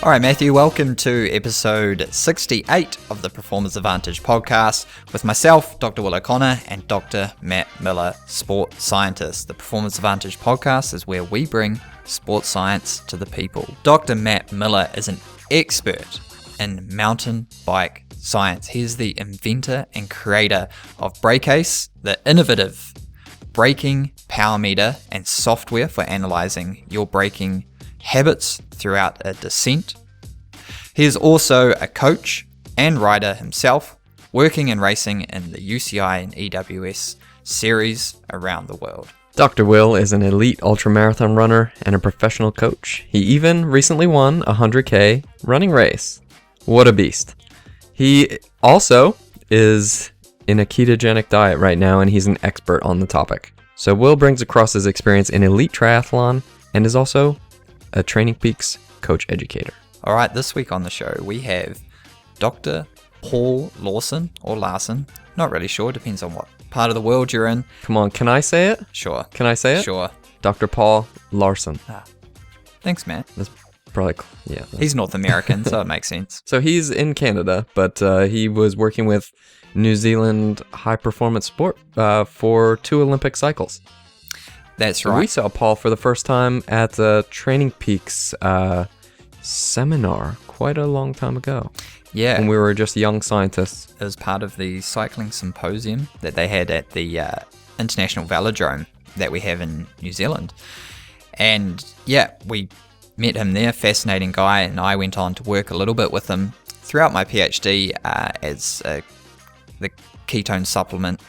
All right, Matthew, welcome to episode 68 of the Performance Advantage podcast with myself, Dr. Will O'Connor, and Dr. Matt Miller, sports scientist. The Performance Advantage podcast is where we bring sports science to the people. Dr. Matt Miller is an expert in mountain bike science. He is the inventor and creator of Brakeace, the innovative braking power meter and software for analyzing your braking habits throughout a descent. He is also a coach and rider himself, working and racing in the UCI and EWS series around the world. Dr. Will is an elite ultramarathon runner and a professional coach. He even recently won a 100K running race. What a beast. He also is in a ketogenic diet right now, and he's an expert on the topic. So Will brings across his experience in elite triathlon and is also a Training Peaks coach educator. All right, this week on the show, we have Dr. Paul Laursen, or Larsen. Not really sure, depends on what part of the world you're in. Come on, can I say it? Sure. Can I say it? Sure. Dr. Paul Laursen. Thanks, Matt. That's probably, yeah. He's North American, so it makes sense. So he's in Canada, but he was working with New Zealand high performance sport for 2 Olympic cycles. That's right. We saw Paul for the first time at the Training Peaks seminar quite a long time ago. Yeah. When we were just young scientists. It was part of the cycling symposium that they had at the International Velodrome that we have in New Zealand. And yeah, we met him there, fascinating guy, and I went on to work a little bit with him throughout my PhD as the ketone supplement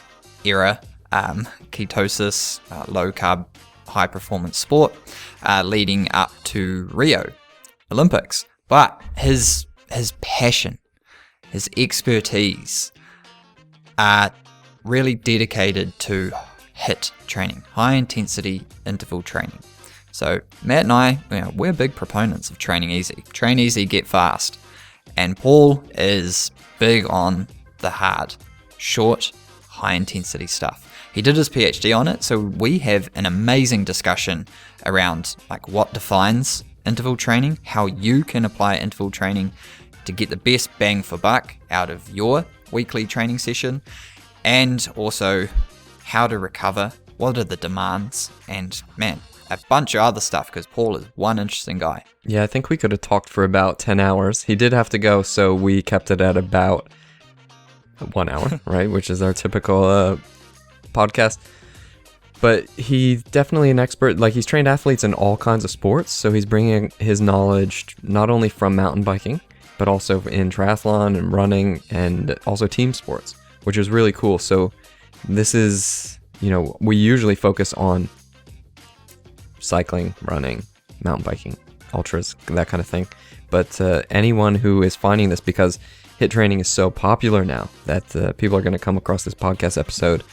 era. Ketosis, low carb, high performance sport, leading up to Rio Olympics. But his passion, his expertise are really dedicated to HIIT training, high intensity interval training. So Matt and I, we're big proponents of training easy. Train easy, get fast. And Paul is big on the hard, short, high intensity stuff. He did his PhD on it, so we have an amazing discussion around like what defines interval training, how you can apply interval training to get the best bang for buck out of your weekly training session, and also how to recover, what are the demands, and man, a bunch of other stuff, because Paul is one interesting guy. Yeah, I think we could have talked for about 10 hours. He did have to go, so we kept it at about 1 hour, right? Which is our typical podcast. But he's definitely an expert. Like, he's trained athletes in all kinds of sports, so he's bringing his knowledge not only from mountain biking, but also in triathlon and running and also team sports, which is really cool. So this is, we usually focus on cycling, running, mountain biking, ultras, that kind of thing. But anyone who is finding this, because HIIT training is so popular now that people are going to come across this podcast episode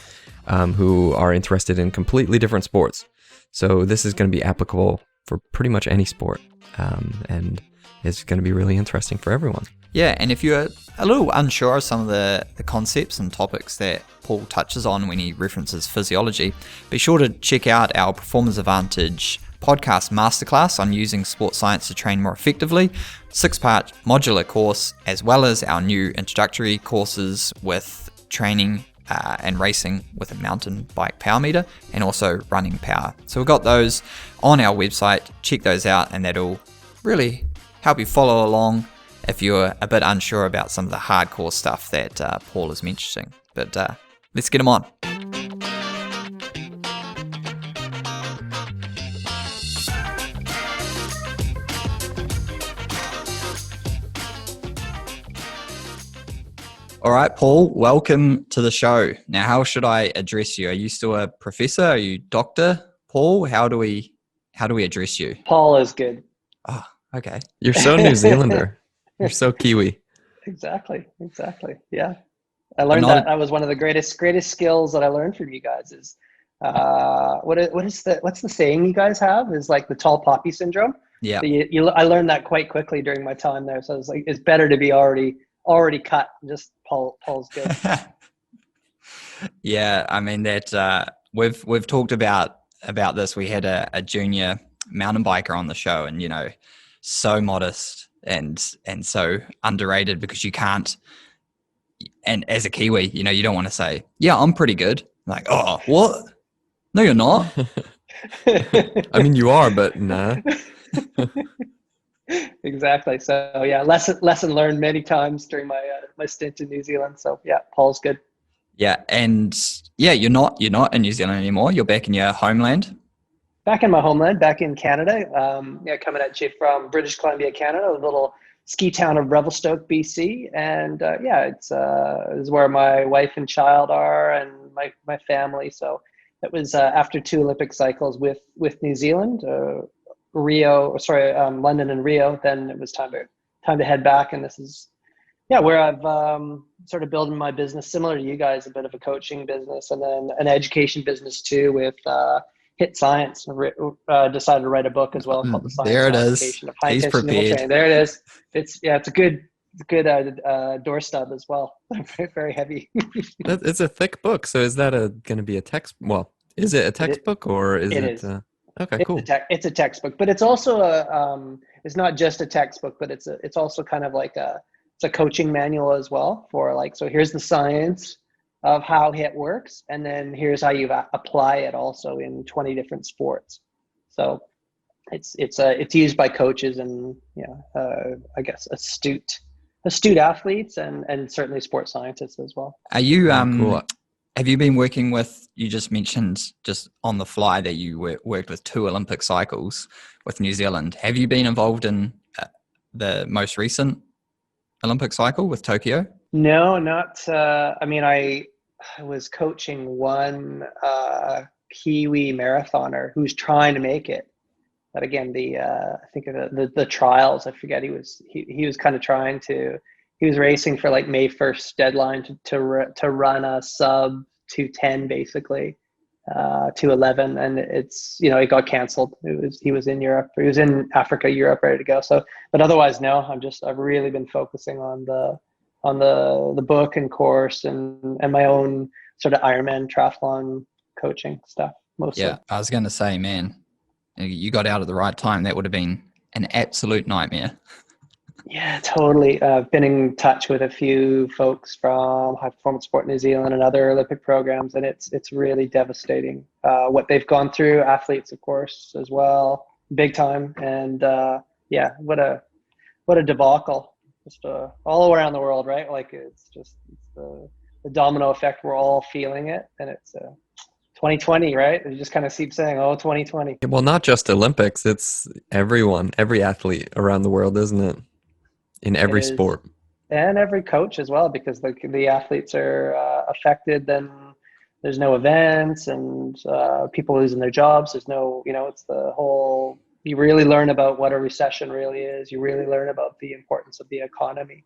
who are interested in completely different sports. So this is going to be applicable for pretty much any sport, and it's going to be really interesting for everyone. Yeah, and if you're a little unsure of some of the concepts and topics that Paul touches on when he references physiology, be sure to check out our Performance Advantage podcast masterclass on using sports science to train more effectively, 6-part modular course, as well as our new introductory courses with training and racing with a mountain bike power meter, and also running power. So we've got those on our website. Check those out, and that'll really help you follow along if you're a bit unsure about some of the hardcore stuff that Paul is mentioning. But let's get him on. All right, Paul, welcome to the show. Now, how should I address you? Are you still a professor? Are you Dr. Paul? How do we address you? Paul is good. Oh, okay. You're so New Zealander. You're so Kiwi. Exactly. Yeah. I learned that was one of the greatest skills that I learned from you guys is what's the saying you guys have is like the tall poppy syndrome. Yeah. So I learned that quite quickly during my time there. So I was like, it's better to be already cut. Just Paul's good. Yeah, I mean that we've talked about this. We had a junior mountain biker on the show, and so modest and so underrated because you can't. And as a Kiwi, you know, you don't want to say, "Yeah, I'm pretty good." Like, oh, what? No, you're not. I mean, you are, but nah. Exactly. So yeah, lesson learned many times during my my stint in New Zealand. So yeah, Paul's good. Yeah, and yeah, you're not in New Zealand anymore. You're back in your homeland. Back in my homeland, back in Canada. Yeah, coming at you from British Columbia, Canada, a little ski town of Revelstoke, BC, and yeah, it's where my wife and child are, and my family. So it was after 2 Olympic cycles with New Zealand, London and Rio. Then it was time to head back, and this is where I've sort of building my business, similar to you guys, a bit of a coaching business, and then an education business too with HIIT Science. Decided to write a book as well called The Science There and it is. Application of High He's Intense Interval prepared. Training. There it is. It's a good doorstub as well. Very, very heavy. It's a thick book. So is that going to be a text? Well, is it a textbook or is it it? is. Okay, cool. It's a textbook, but it's also it's not just a textbook, but it's also kind of like it's a coaching manual as well for like, so here's the science of how HIIT works, and then here's how you apply it also in 20 different sports. So it's used by coaches and I guess astute athletes and certainly sports scientists as well. Are you Cool. have you been working with? You just mentioned just on the fly that you worked with 2 Olympic cycles with New Zealand. Have you been involved in the most recent Olympic cycle with Tokyo? No, not. I mean, I was coaching one Kiwi marathoner who's trying to make it, but again, I think of the trials. I forget he was kind of trying to. He was racing for like May 1st deadline to run a sub 2:10 basically, 2:11, and it's it got canceled. He was in Europe, or he was in Africa, Europe, ready to go. So, but otherwise, no. I've really been focusing on the book and course and my own sort of Ironman triathlon coaching stuff mostly. Yeah, I was going to say, man, you got out at the right time. That would have been an absolute nightmare. Yeah, totally. I've been in touch with a few folks from High Performance Sport New Zealand and other Olympic programs, and it's really devastating what they've gone through. Athletes, of course, as well, big time. And yeah, what a debacle, just all around the world, right? Like it's the domino effect. We're all feeling it, and it's 2020, right? You just kind of keep saying, "Oh, 2020." Well, not just Olympics. It's everyone, every athlete around the world, isn't it? In every sport. And every coach as well, because the athletes are affected. Then there's no events, and people losing their jobs. There's no, it's the whole. You really learn about what a recession really is. You really learn about the importance of the economy,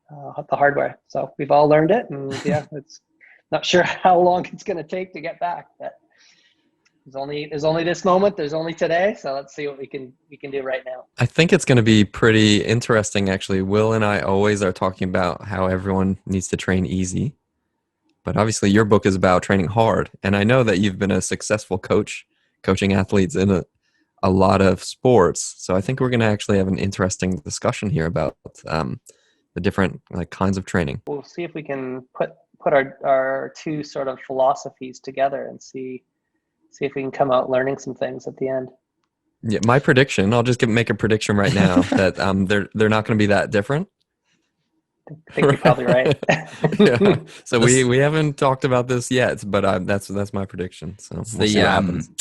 the hard way. So we've all learned it, and yeah, it's not sure how long it's going to take to get back. But there's only this moment. There's only today. So let's see what we can do right now. I think it's going to be pretty interesting, actually. Will and I always are talking about how everyone needs to train easy. But obviously your book is about training hard. And I know that you've been a successful coach, coaching athletes in a lot of sports. So I think we're going to actually have an interesting discussion here about the different kinds of training. We'll see if we can put our two sort of philosophies together and see if we can come out learning some things at the end. Yeah, my prediction, I'll just make a prediction right now that they're not going to be that different. I think you're probably right. Yeah. So we haven't talked about this yet, but that's my prediction. So we'll see what happens.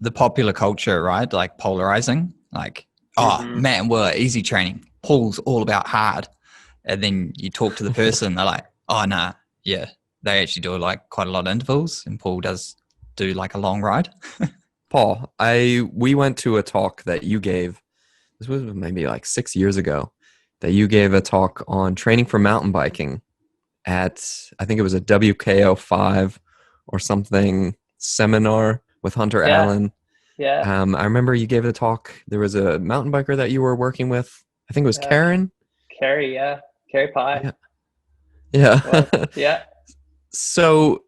The popular culture, right? Like polarizing, like, man, we're easy training. Paul's all about hard. And then you talk to the person, they're like, oh, nah, yeah. They actually do like quite a lot of intervals, and Paul does do like a long ride. Paul, we went to a talk that you gave. This was maybe like 6 years ago. That you gave a talk on training for mountain biking at, I think it was a WKO 5 or something seminar with Hunter Allen. Yeah. I remember you gave a talk. There was a mountain biker that you were working with. I think it was Karen. Carrie, yeah. Carrie Pye. Yeah. Well, yeah. So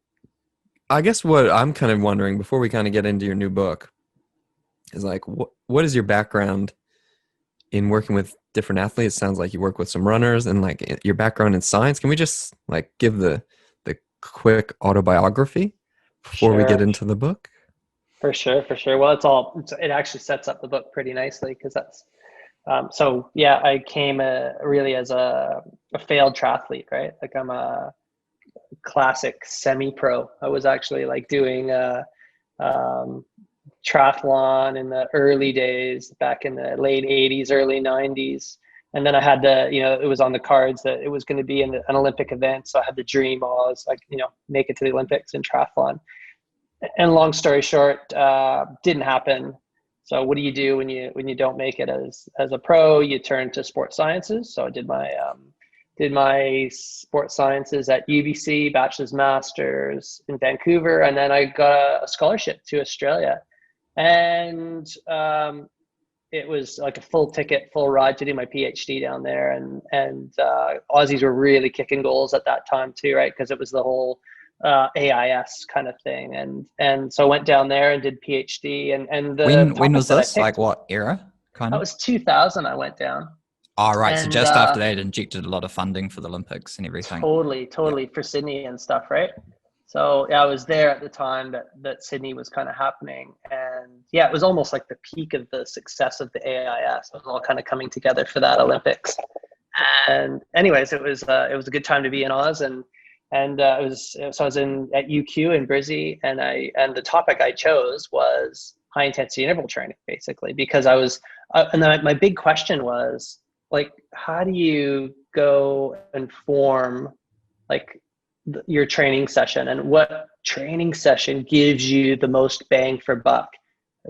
I guess what I'm kind of wondering before we kind of get into your new book is like, what is your background in working with different athletes. Sounds like you work with some runners and like your background in science. Can we just like give the quick autobiography before we get Sure. into the book? For sure, for sure. Well, it actually sets up the book pretty nicely because that's, so yeah, I came really as a failed triathlete, right? Like I'm a classic semi-pro. I was actually like doing um, triathlon in the early days, back in the late 80s, early 90s. And then I had it was on the cards that it was going to be an Olympic event. So I had the dream, I was like, make it to the Olympics in triathlon. And long story short, didn't happen. So what do you do when you don't make it as a pro? You turn to sports sciences. So I did my sports sciences at UBC, bachelor's, master's in Vancouver, and then I got a scholarship to Australia, and it was like a full ticket, full ride to do my PhD down there. And Aussies were really kicking goals at that time too, right? Because it was the whole AIS kind of thing, and so I went down there and did PhD. And the When topic was that I this? picked, Like what era, kind that of? was 2000. I went down, Oh, right. So and just after they'd injected a lot of funding for the Olympics and everything. Yeah. totally for Sydney and stuff, right? So yeah, I was there at the time that Sydney was kind of happening, and yeah, it was almost like the peak of the success of the AIS. It was all kind of coming together for that Olympics. And anyways, it was a good time to be in Oz, and it was, so I was at UQ in Brizzy, and the topic I chose was high intensity interval training, basically, because I was and then my big question was, like, how do you go and form like your training session, and what training session gives you the most bang for buck?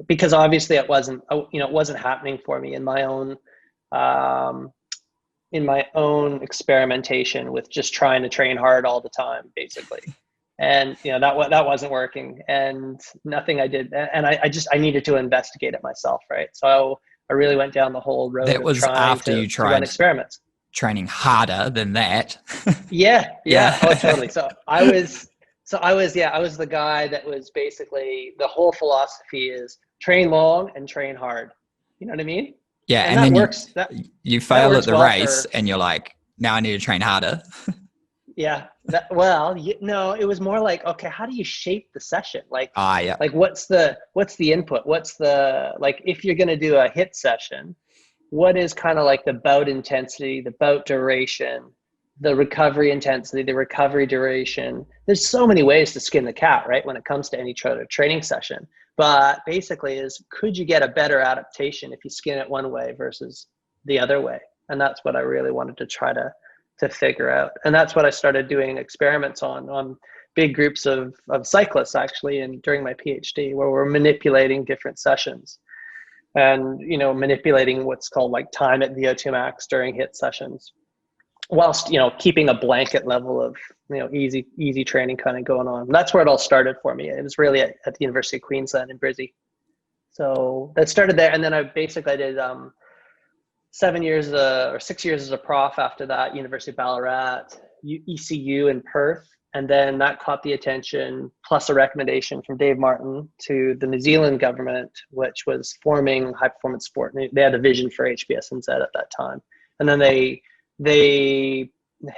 Because obviously it wasn't happening for me in my own experimentation with just trying to train hard all the time, basically. And that wasn't working, and nothing I did, and I needed to investigate it myself, right? So I really went down the whole road That of was trying after you to run tried experiments. training harder than that. Yeah, Yeah. oh, totally. I was the guy that was basically, the whole philosophy is train long and train hard. You know what I mean? Yeah. And And that then works. you That fail at works the well race for, and you're like, now I need to train harder. yeah. No, it was more like, okay, how do you shape the session? Like, Ah, yeah. what's the input? What's the, like, if you're going to do a HIIT session, what is kind of like the bout intensity, the bout duration, the recovery intensity, the recovery duration? There's so many ways to skin the cat, right, when it comes to any training session. But basically is, could you get a better adaptation if you skin it one way versus the other way? And that's what I really wanted to try to figure out. And that's what I started doing experiments on big groups of cyclists, actually, and during my PhD, where we're manipulating different sessions, and manipulating what's called like time at VO2 max during HIIT sessions, whilst keeping a blanket level of easy training kind of going on. That's where it all started for me. It was really at the University of Queensland in Brizzy. So that started there, and then I basically did 7 years or 6 years as a prof after that, University of Ballarat, ECU in Perth. And then that caught the attention, plus a recommendation from Dave Martin to the New Zealand government, which was forming high performance sport. And they had a vision for HBSNZ at that time. And then they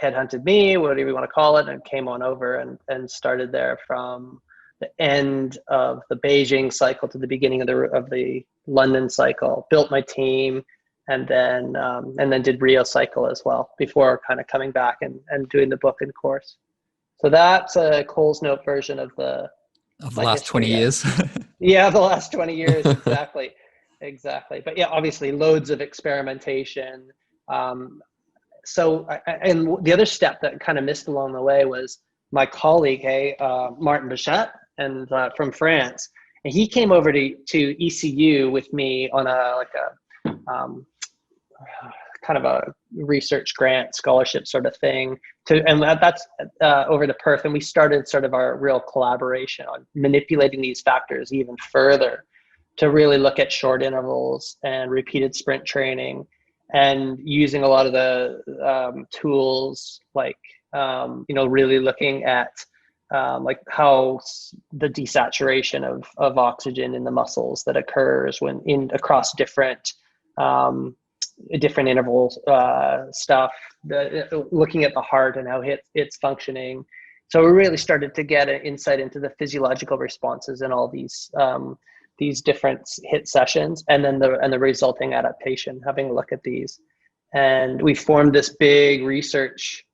headhunted me, whatever you want to call it, and came on over and started there from the end of the Beijing cycle to the beginning of the London cycle. Built my team, and then did Rio cycle as well before kind of coming back and doing the book and course. So that's a Cole's Note version of Of the my last 20 history. years. Yeah, the last 20 years, exactly. But yeah, obviously loads of experimentation. And the other step that kind of missed along the way was my colleague, Martin Bichette, and from France, and he came over to ECU with me on a kind of a research grant scholarship sort of thing, and that's over to Perth. And we started sort of our real collaboration on manipulating these factors even further to really look at short intervals and repeated sprint training, and using a lot of the tools like really looking at like how the desaturation of oxygen in the muscles that occurs when across different different intervals stuff, looking at the heart and how it's functioning. So we really started to get an insight into the physiological responses in all these different HIIT sessions, and then the resulting adaptation, having a look at these. And we formed this big research,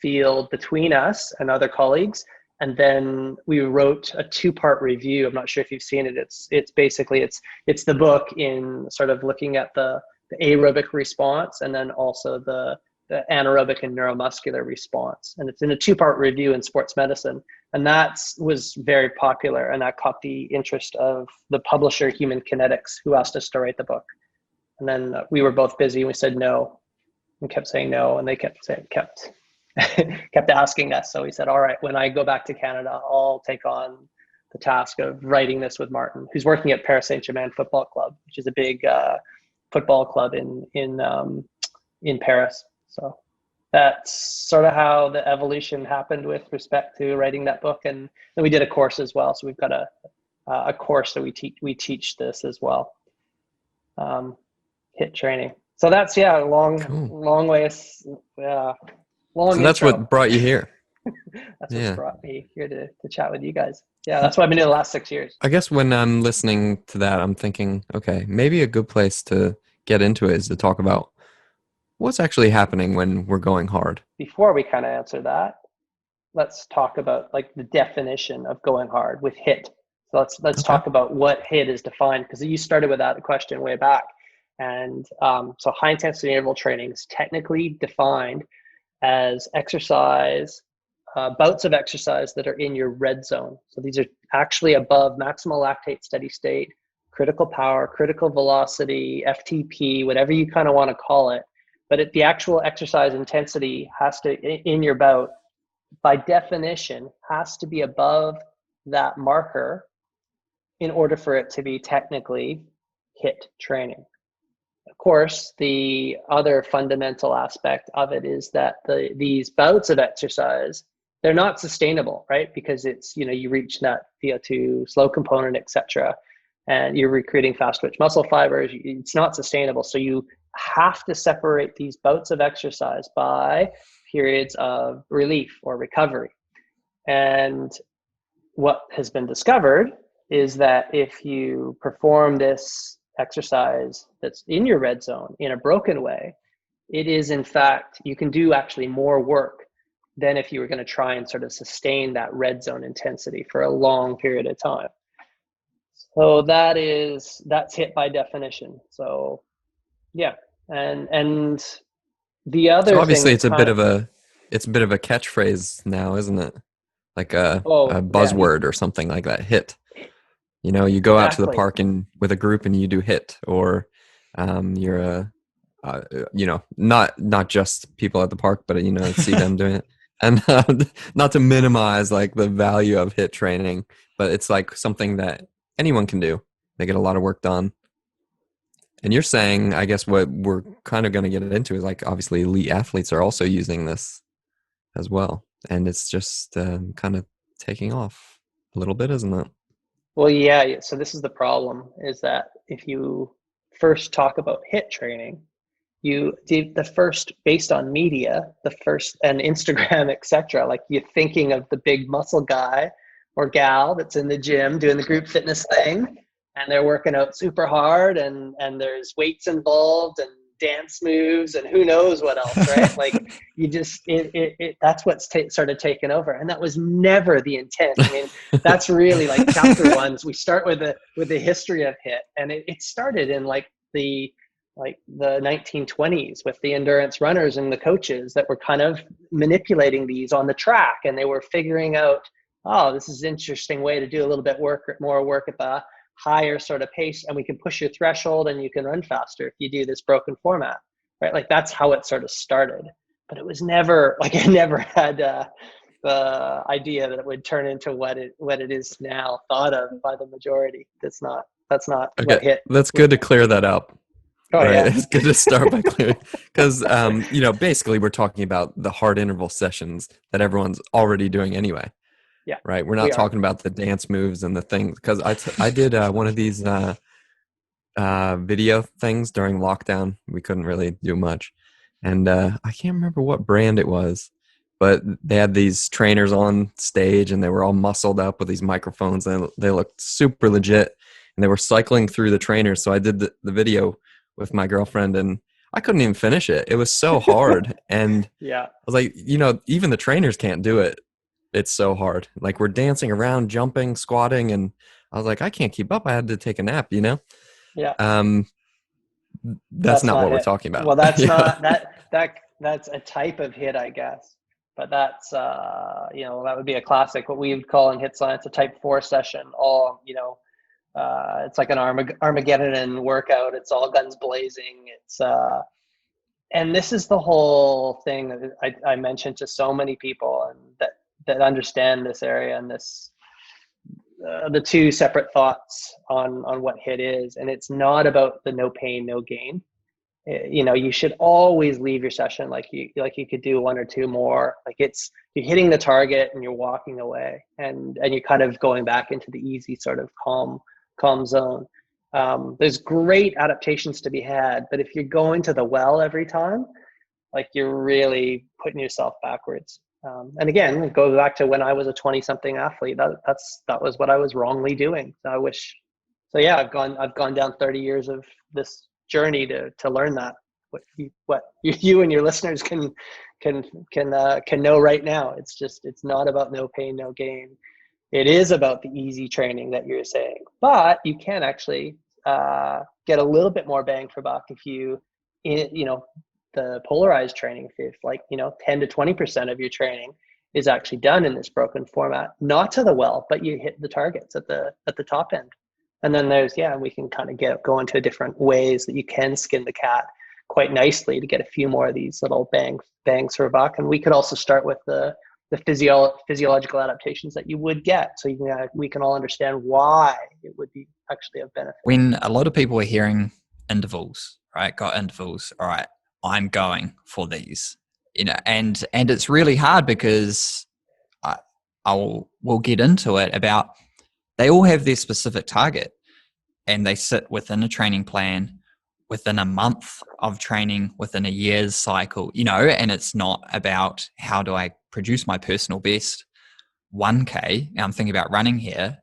field between us and other colleagues. And then we wrote a 2-part review. I'm not sure if you've seen it. It's basically the book in sort of looking at the aerobic response, and then also the anaerobic and neuromuscular response. And it's in a 2-part review in sports medicine. And that was very popular, and that caught the interest of the publisher Human Kinetics, who asked us to write the book. And then we were both busy, and we said no, and kept saying no, and they kept asking us. So we said, all right, when I go back to Canada, I'll take on the task of writing this with Martin, who's working at Paris Saint-Germain Football Club, which is a big football club in Paris. So that's sort of how the evolution happened with respect to writing that book. And then we did a course as well. So we've got a course that we teach this as well. HIIT training. So that's long way. Long. So that's intro. what brought you here. That's what brought me here to chat with you guys. Yeah, that's what I've been doing the last 6 years. I guess when I'm listening to that, I'm thinking, okay, maybe a good place to get into it is to talk about what's actually happening when we're going hard. Before we kind of answer that, let's talk about like the definition of going hard with HIIT. So let's talk about what HIIT is defined, because you started with that question way back. And so high intensity interval training is technically defined as exercise, bouts of exercise that are in your red zone. So these are actually above maximal lactate steady state, critical power, critical velocity, FTP, whatever you kind of want to call it. But the actual exercise intensity has to, in your bout, by definition, has to be above that marker in order for it to be technically HIIT training. Of course, the other fundamental aspect of it is that these bouts of exercise, they're not sustainable, right? Because it's, you reach that VO2 slow component, etc., and you're recruiting fast twitch muscle fibers. It's not sustainable. So you have to separate these bouts of exercise by periods of relief or recovery. And what has been discovered is that if you perform this exercise that's in your red zone in a broken way, it is, in fact, you can do actually more work than if you were going to try and sort of sustain that red zone intensity for a long period of time. So that's HIIT by definition. So yeah. And the other so obviously thing, it's a bit of a catchphrase now, isn't it? Like a buzzword or something like that. HIIT. You go out to the park and with a group and you do HIIT, or you're not just people at the park, but see them doing it. And not to minimize like the value of HIIT training, but it's like something that anyone can do. They get a lot of work done. And you're saying, I guess what we're kind of going to get into is like, obviously elite athletes are also using this as well. And it's just kind of taking off a little bit, isn't it? Well, yeah. So this is the problem, is that if you first talk about HIIT training, you did the first, based on media, and Instagram, etc. Like you're thinking of the big muscle guy or gal that's in the gym doing the group fitness thing, and they're working out super hard, and there's weights involved and dance moves and who knows what else, right? Like you just, that's what's started taking over. And that was never the intent. I mean, that's really like chapter one. We start with the history of HIIT, and it started in the 1920s with the endurance runners and the coaches that were kind of manipulating these on the track, and they were figuring out, oh, this is an interesting way to do a little bit more work at the higher sort of pace, and we can push your threshold and you can run faster if you do this broken format, right? Like that's how it sort of started. But it was never, like, I never had the idea that it would turn into what it is now thought of by the majority. That's not okay. what HIIT. That's good to clear that up. Oh, right. Yeah. It's good to start by clearing, because basically we're talking about the hard interval sessions that everyone's already doing anyway. Yeah. Right. We're not talking about the dance moves and the things, because I did one of these video things during lockdown. We couldn't really do much. And I can't remember what brand it was, but they had these trainers on stage and they were all muscled up with these microphones and they looked super legit. And they were cycling through the trainers. So I did the video with my girlfriend and I couldn't even finish it. It was so hard. And Yeah. I was like, even the trainers can't do it. It's so hard. Like we're dancing around, jumping, squatting. And I was like, I can't keep up. I had to take a nap, Yeah. Um, that's not not what we're HIIT. talking about. Well, that's Yeah. not that's a type of HIIT, I guess. But that's that would be a classic, what we would call in HIIT science a type 4 session. All it's like an Armageddon workout. It's all guns blazing. It's and this is the whole thing that I mentioned to so many people, and that understand this area and this the two separate thoughts on what HIIT is. And it's not about the no pain, no gain. You should always leave your session like you could do one or two more. Like you're hitting the target and you're walking away, and you're kind of going back into the easy sort of calm zone. There's great adaptations to be had, but if you're going to the well every time, like you're really putting yourself backwards. And again, it goes back to when I was a 20-something athlete. That was what I was wrongly doing. So I wish. So yeah, I've gone down 30 years of this journey to learn that. What you and your listeners can know right now. It's not about no pain, no gain. It is about the easy training that you're saying, but you can actually get a little bit more bang for buck if the polarized training, if 10 to 20% of your training is actually done in this broken format, not to the well, but you hit the targets at the top end. And then we can kind of go into different ways that you can skin the cat quite nicely to get a few more of these little bangs for a buck. And we could also start with the physiological adaptations that you would get, so we can all understand why it would be actually of benefit. When a lot of people are hearing intervals, right? Got intervals. All right, I'm going for these, and it's really hard because we'll get into it about they all have their specific target and they sit within a training plan, within a month of training, within a year's cycle, and it's not about how do I produce my personal best 1K. Now I'm thinking about running here,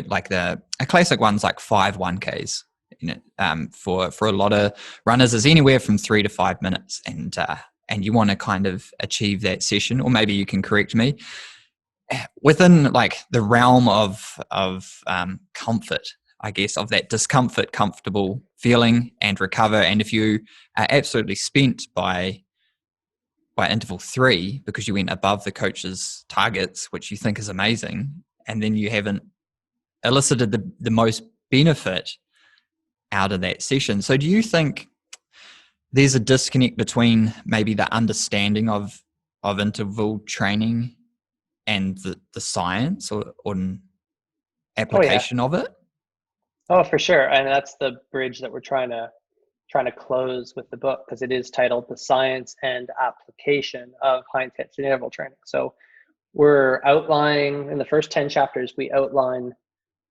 like a classic one's like 5 1Ks. For a lot of runners is anywhere from 3 to 5 minutes, and you want to kind of achieve that session, or maybe you can correct me, within like the realm of comfort, I guess, of that discomfort, comfortable feeling, and recover. And if you are absolutely spent by interval 3 because you went above the coach's targets, which you think is amazing, and then you haven't elicited the most benefit out of that session. So do you think there's a disconnect between maybe the understanding of interval training and the science or application of it? Oh, for sure. And that's the bridge that we're trying to close with the book, because it is titled The Science and Application of High Intensity Interval Training. So we're outlining, in the first 10 chapters, we outline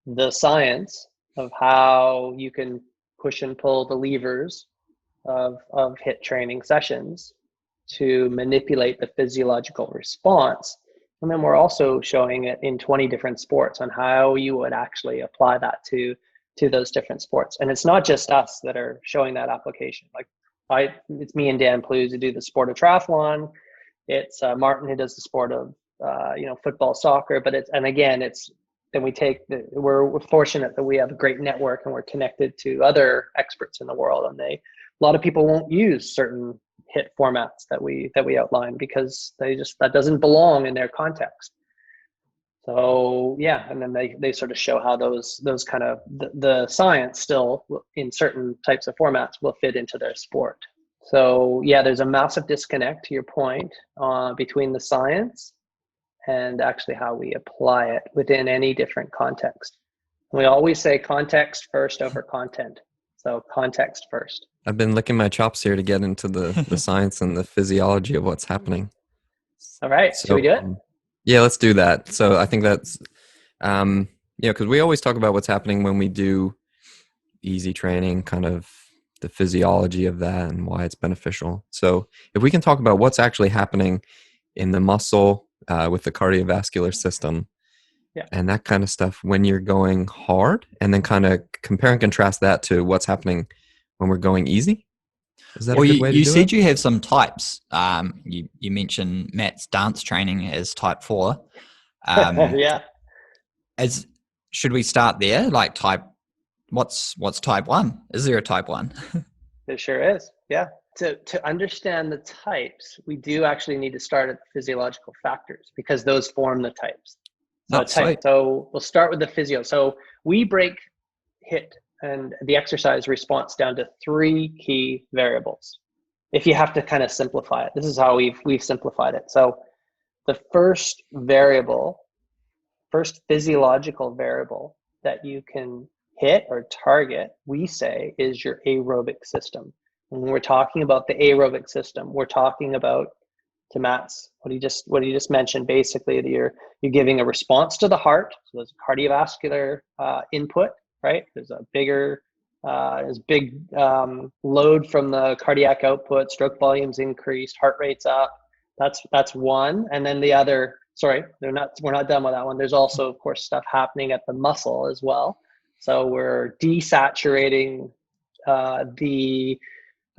the science of how you can push and pull the levers of HIIT training sessions to manipulate the physiological response. And then we're also showing it in 20 different sports on how you would actually apply that to those different sports. And it's not just us that are showing that application. Like it's me and Dan Plews who do the sport of triathlon. It's Martin who does the sport of football, soccer. But we're fortunate that we have a great network and we're connected to other experts in the world. And a lot of people won't use certain HIIT formats that we outline because that doesn't belong in their context. So yeah, and then they sort of show how those kind of the science still in certain types of formats will fit into their sport. So yeah, there's a massive disconnect, to your point, between the science and actually how we apply it within any different context. We always say context first over content. So context first. I've been licking my chops here to get into the science and the physiology of what's happening. All right, should we do it? Yeah, let's do that. So I think that's, because we always talk about what's happening when we do easy training, kind of the physiology of that and why it's beneficial. So if we can talk about what's actually happening in the muscle with the cardiovascular system Yeah. and that kind of stuff when you're going hard, and then kind of compare and contrast that to what's happening when we're going easy. Is that Well, a good way to you do said it? you have some types. You mentioned Matt's dance training as type 4. Yeah. As should we start there? Like what's type 1? Is there a type 1? It sure is. Yeah. To understand the types, we do actually need to start at the physiological factors because those form the types. Oh, sweet. So we'll start with the physio. So we break HIIT and the exercise response down to 3 key variables. If you have to kind of simplify it, this is how we've simplified it. So the first physiological variable that you can hit or target, we say, is your aerobic system. When we're talking about the aerobic system, we're talking about, to Matt's, what he just mentioned, basically that you're giving a response to the heart. So there's cardiovascular input, right? There's a big load from the cardiac output, stroke volumes increased, heart rate's up. That's one. And then the other, sorry, we're not done with that one. There's also, of course, stuff happening at the muscle as well. So we're desaturating the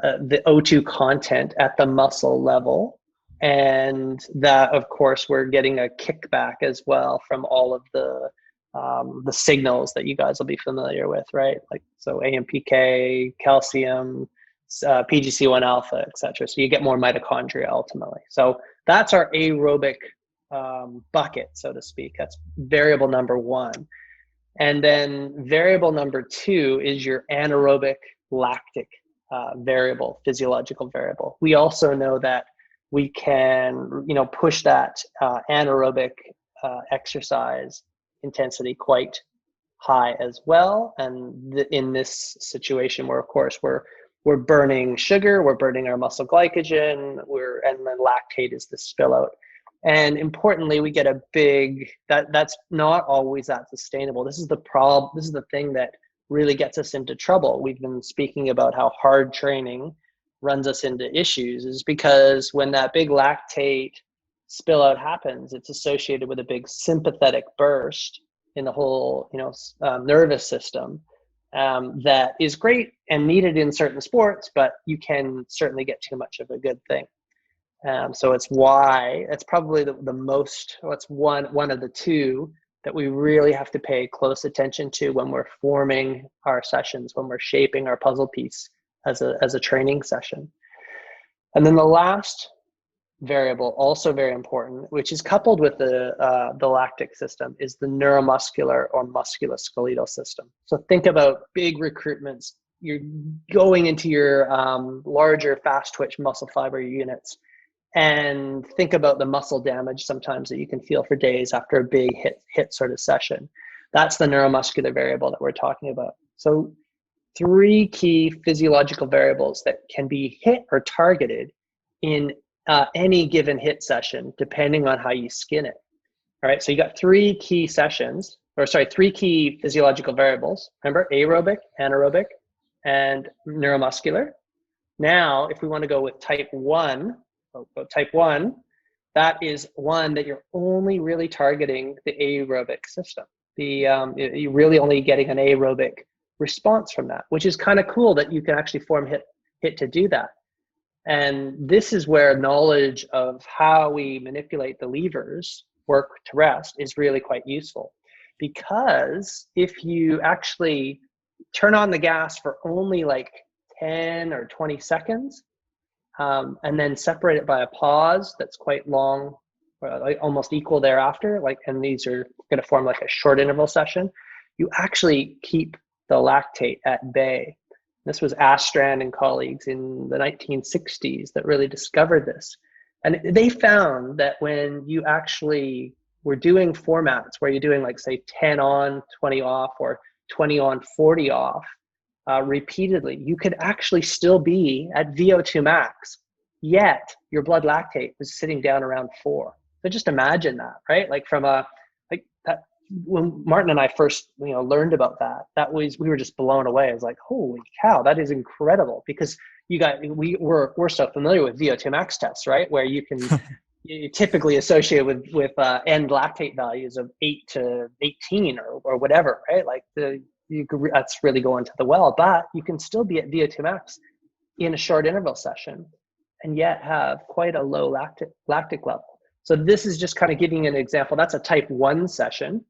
O2 content at the muscle level. And that, of course, we're getting a kickback as well from all of the signals that you guys will be familiar with, right? Like, so AMPK, calcium, PGC1 alpha, et cetera. So you get more mitochondria ultimately. So that's our aerobic bucket, so to speak. That's variable number 1. And then variable number 2 is your anaerobic lactic variable, physiological variable. We also know that we can, push that anaerobic exercise intensity quite high as well. And in this situation where, of course, we're burning sugar, we're burning our muscle glycogen, and then lactate is the spill out. And importantly, we get a big, that's not always that sustainable. This is the problem. This is the thing that really gets us into trouble. We've been speaking about how hard training runs us into issues, is because when that big lactate spill out happens, it's associated with a big sympathetic burst in the whole, nervous system. That is great and needed in certain sports, but you can certainly get too much of a good thing. So it's why it's probably the most, what's one of the two that we really have to pay close attention to when we're forming our sessions, when we're shaping our puzzle piece as a training session. And then the last variable, also very important, which is coupled with the lactic system, is the neuromuscular or musculoskeletal system. So think about big recruitments. You're going into your larger fast twitch muscle fiber units, and think about the muscle damage sometimes that you can feel for days after a big hit sort of session. That's the neuromuscular variable that we're talking about. So 3 key physiological variables that can be hit or targeted in any given HIIT session, depending on how you skin it. All right, so you got 3 key physiological variables. Remember, aerobic, anaerobic, and neuromuscular. Now, if we want to go with type 1, that is one that you're only really targeting the aerobic system. You're really only getting an aerobic response from that, which is kind of cool that you can actually form HIIT to do that. And this is where knowledge of how we manipulate the levers, work to rest, is really quite useful. Because if you actually turn on the gas for only like 10 or 20 seconds, and then separate it by a pause that's quite long, like almost equal thereafter, and these are going to form like a short interval session, you actually keep the lactate at bay. This was Astrand and colleagues in the 1960s that really discovered this. And they found that when you actually were doing formats where you're doing, like, say, 10 on, 20 off, or 20 on, 40 off, repeatedly, you could actually still be at VO2 max, yet your blood lactate was sitting down around 4. So just imagine that, right? Like, when Martin and I first, learned about that, we were just blown away. It was like, holy cow, that is incredible, because we're so familiar with VO2 max tests, right? Where you typically associate with end lactate values of 8 to 18 or whatever, right? Like that's really going to the well, but you can still be at VO2 max in a short interval session and yet have quite a low lactic level. So this is just kind of giving an example. That's a type 1 session.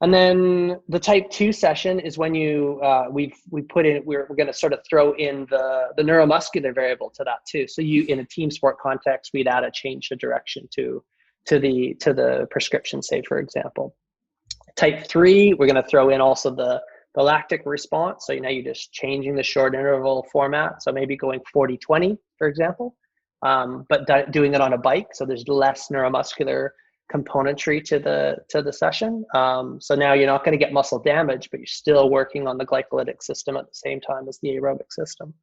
And then the type 2 session is when we're going to sort of throw in the neuromuscular variable to that too. So in a team sport context, we'd add a change of direction to the prescription, say, for example. Type 3, we're going to throw in also the lactic response. So you're just changing the short interval format. So maybe going 40-20, for example. But doing it on a bike, so there's less neuromuscular componentry to the session. So now you're not going to get muscle damage, but you're still working on the glycolytic system at the same time as the aerobic system.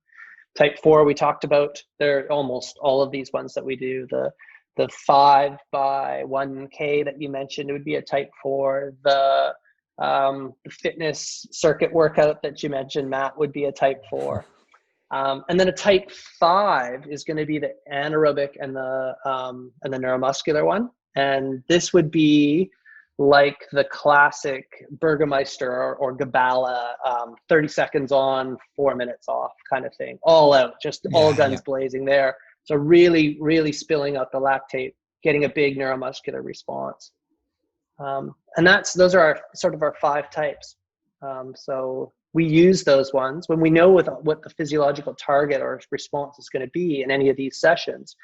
Type 4, we talked about. They're almost all of these ones that we do. The 5 by 1K that you mentioned, it would be a type 4. The fitness circuit workout that you mentioned, Matt, would be a type 4. And then a type 5 is going to be the anaerobic and the neuromuscular one. And this would be like the classic Burgermeister or Gabala, 30 seconds on, 4 minutes off kind of thing, all out, just all guns blazing there. So really, really spilling out the lactate, getting a big neuromuscular response. And those are our 5 types. So we use those ones when we know what the physiological target or response is going to be in any of these sessions.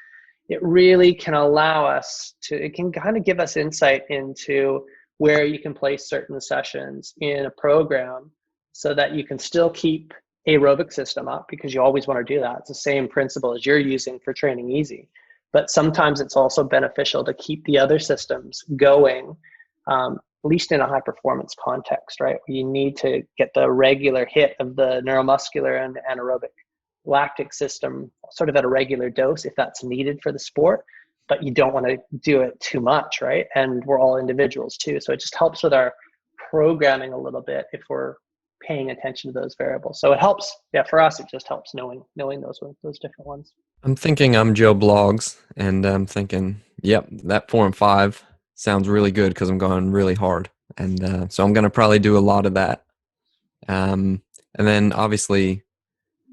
It really can allow us it can kind of give us insight into where you can place certain sessions in a program so that you can still keep aerobic system up, because you always want to do that. It's the same principle as you're using for training easy. But sometimes it's also beneficial to keep the other systems going, at least in a high performance context, right? You need to get the regular hit of the neuromuscular and anaerobic lactic system sort of at a regular dose if that's needed for the sport, but you don't want to do it too much, right? And we're all individuals too. So it just helps with our programming a little bit if we're paying attention to those variables. So it helps, for us, it just helps knowing those different ones. I'm thinking I'm Joe Blogs, and I'm thinking, yep, that 4 and 5 sounds really good because I'm going really hard. And so I'm going to probably do a lot of that. And then obviously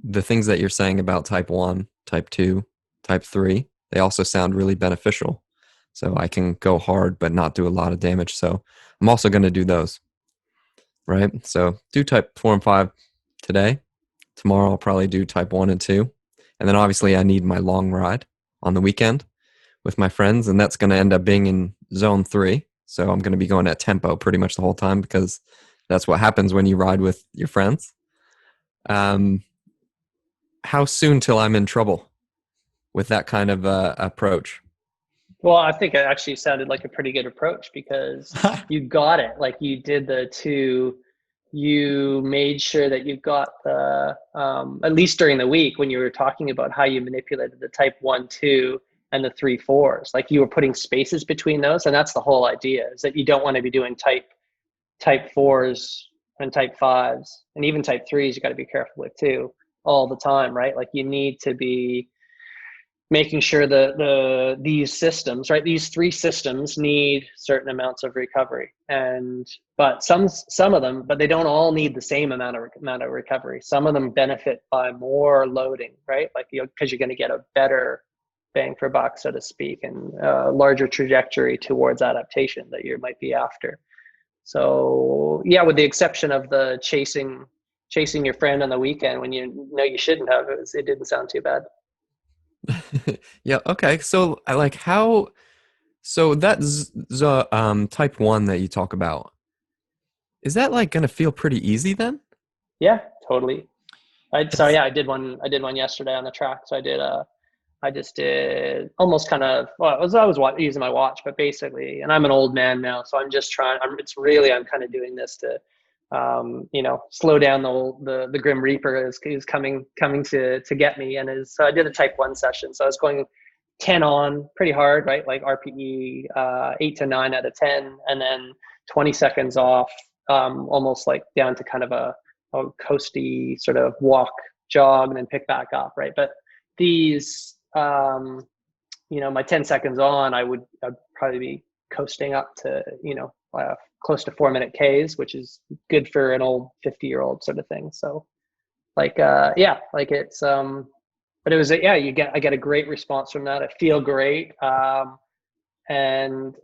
the things that you're saying about type 1, type 2, type 3, they also sound really beneficial. So I can go hard but not do a lot of damage. So I'm also going to do those, right? So do type 4 and 5 today. Tomorrow I'll probably do type 1 and 2. And then obviously I need my long ride on the weekend with my friends, and that's going to end up being in zone 3. So I'm going to be going at tempo pretty much the whole time because that's what happens when you ride with your friends. How soon till I'm in trouble with that kind of approach? Well, I think it actually sounded like a pretty good approach because you got it. Like you did you made sure that you got the, at least during the week when you were talking about how you manipulated the type 1, 2, and the 3, 4s, like you were putting spaces between those. And that's the whole idea, is that you don't want to be doing type 4s and type 5s and even type 3s. You got to be careful with too all the time, right? Like you need to be making sure that these systems, right? These 3 systems need certain amounts of recovery, but some of them, but they don't all need the same amount of recovery. Some of them benefit by more loading, right? Like because you're going to get a better bang for buck, so to speak, and a larger trajectory towards adaptation that you might be after. So with the exception of the chasing your friend on the weekend when you know you shouldn't have, it didn't sound too bad. Yeah. Okay. So so that's the type 1 that you talk about. Is that like going to feel pretty easy then? Yeah, totally. I did one yesterday on the track. So I just did almost kind of, I was using my watch, but basically, and I'm an old man now, so I'm just trying, I'm kind of doing this to, slow down the Grim Reaper is coming to get me. So I did a type 1 session. So I was going 10 on pretty hard, right? Like RPE 8 to 9 out of 10, and then 20 seconds off, almost like down to kind of a coasty sort of walk, jog, and then pick back up, right? But these, my 10 seconds on, I'd probably be coasting up to, close to 4-minute Ks, which is good for an old 50-year-old sort of thing. So it's, but it was, I get a great response from that. I feel great. And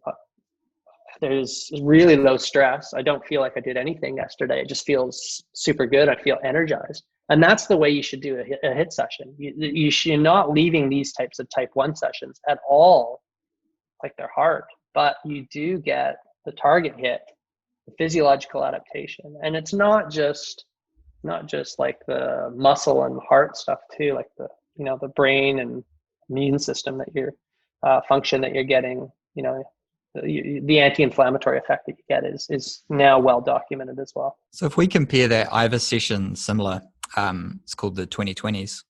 there's really low stress. I don't feel like I did anything yesterday. It just feels super good. I feel energized. And that's the way you should do a HIIT session. You're not leaving these types of type 1 sessions at all like they're hard, but you do get the target hit, the physiological adaptation. And it's not just like the muscle and heart stuff too, like the brain and immune system that you're function that you're getting, the anti-inflammatory effect that you get is now well documented as well. So if we compare that, I have a session similar. It's called the 2020s.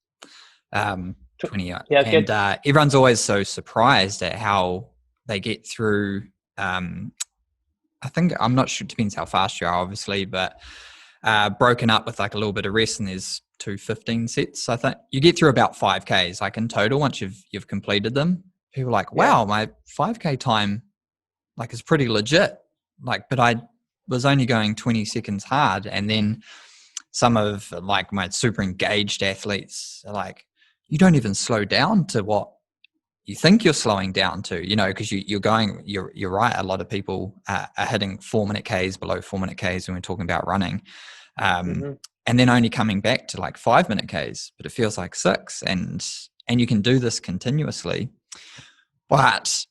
20, and everyone's always so surprised at how they get through. I think, I'm not sure, it depends how fast you are, obviously, but broken up with like a little bit of rest, and there's 2 15 sets. I think you get through about 5Ks, like in total, once you've completed them. People are like, wow, my 5K time like is pretty legit. Like, but I was only going 20 seconds hard. And then some of like my super engaged athletes are like, you don't even slow down to what you think you're slowing down to, because you're right. A lot of people are hitting 4-minute Ks, below 4-minute Ks when we're talking about running. And then only coming back to like 5-minute Ks, but it feels like 6, and you can do this continuously. But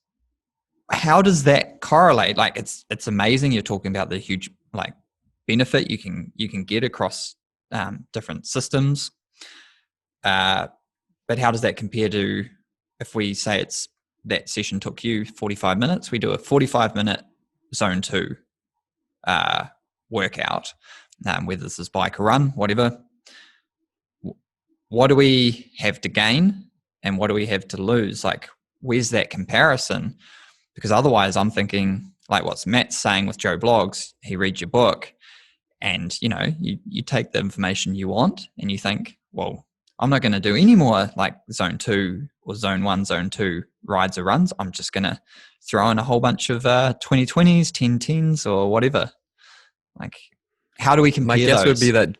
how does that correlate? Like it's amazing. You're talking about the huge like benefit you can get across different systems. But how does that compare to if we say that session took you 45 minutes, we do a 45-minute zone 2 workout, whether this is bike or run, whatever. What do we have to gain and what do we have to lose? Like, where's that comparison? Because otherwise I'm thinking like what's Matt's saying with Joe Blogs. He reads your book and, you take the information you want and you think, well, I'm not going to do any more like zone 2 or zone 1, zone 2 rides or runs. I'm just going to throw in a whole bunch of 2020s, 1010s or whatever. Like, how do we compare those? My guess would be that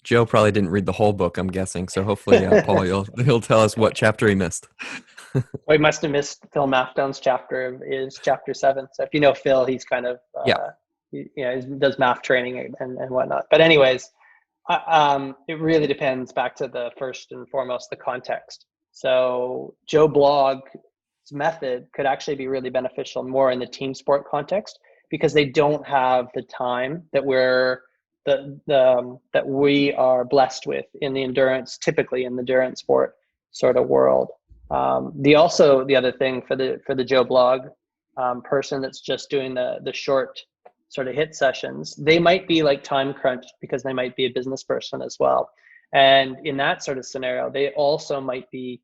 Joe probably didn't read the whole book, I'm guessing. So hopefully, Paul, he'll tell us what chapter he missed. Well, he must have missed Phil Maffdown's chapter, is chapter 7. So if you know Phil, he's kind of, he does math training and whatnot. But anyways, it really depends, back to the first and foremost, the context. So Joe Blog's method could actually be really beneficial more in the team sport context, because they don't have the time that that we are blessed with in the endurance, typically in the endurance sport sort of world. The other thing for the Joe Blog person that's just doing the short sort of HIIT sessions, they might be like time crunched because they might be a business person as well. And in that sort of scenario, they also might be,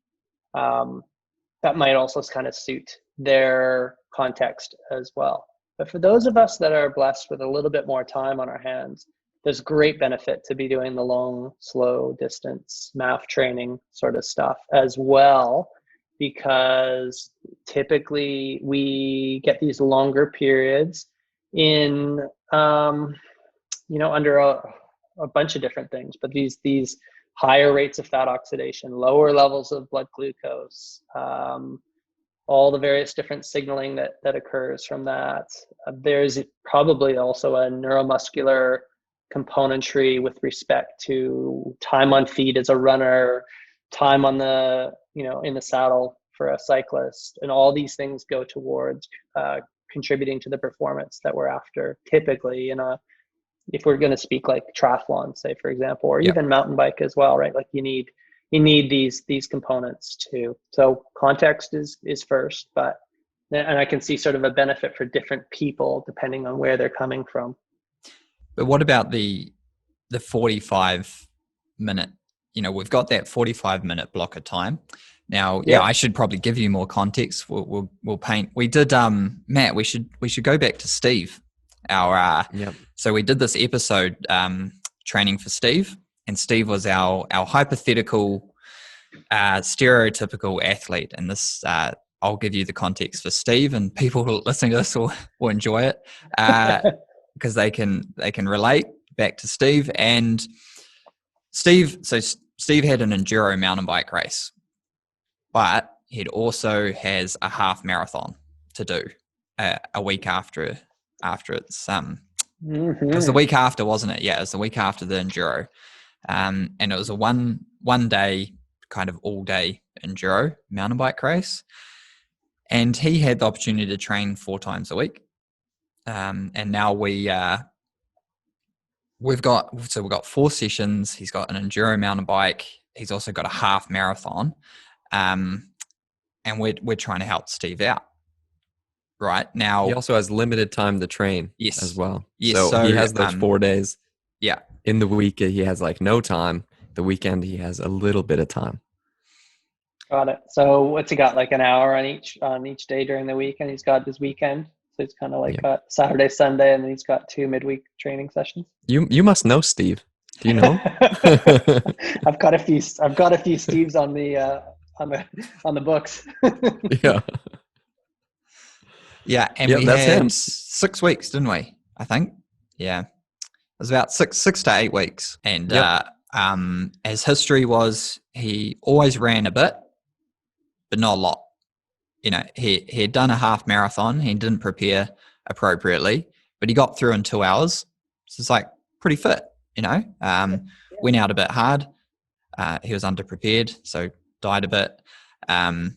that might also kind of suit their context as well. But for those of us that are blessed with a little bit more time on our hands, there's great benefit to be doing the long, slow distance math training sort of stuff as well, because typically we get these longer periods in, under a bunch of different things, but these higher rates of fat oxidation, lower levels of blood glucose, all the various different signaling that occurs from that. There's probably also a neuromuscular componentry with respect to time on feet as a runner, time on the, in the saddle for a cyclist, and all these things go towards contributing to the performance that we're after, typically if we're going to speak like triathlon, say, for example, or even mountain bike as well, right? Like you need these components too. So context is first, and I can see sort of a benefit for different people depending on where they're coming from. But what about the 45-minute, we've got that 45-minute block of time. Now, yeah, Yeah. I should probably give you more context. We'll paint. We did, Matt. We should go back to Steve. Yep. So we did this episode, training for Steve, and Steve was our hypothetical, stereotypical athlete. And this, I'll give you the context for Steve, and people listening to this will enjoy it, because they can relate back to Steve. And Steve had an enduro mountain bike race, but he also has a half marathon to do a week after it's it was the week after, wasn't it? Yeah, it was the week after the enduro, and it was a one day kind of all day enduro mountain bike race, and he had the opportunity to train 4 times a week, and now we've got 4 sessions. He's got an enduro mountain bike. He's also got a half marathon. And we're trying to help Steve out right now. He also has limited time to train as well. So he has those 4 days. Yeah. In the week, he has like no time. The weekend, he has a little bit of time. Got it. So what's he got? Like an hour on each day during the week, and he's got his weekend. So it's kind of like Saturday, Sunday, and then he's got 2 midweek training sessions. You must know Steve. Do you know? I've got a few Steves on the books. Yeah. Yeah, and we that's had him. 6 weeks, didn't we? I think. Yeah, it was about six to 8 weeks. And as history was, he always ran a bit, but not a lot. You know, he had done a half marathon. He didn't prepare appropriately, but he got through in 2 hours. So it's like pretty fit. You know, went out a bit hard. He was underprepared, so died a bit. And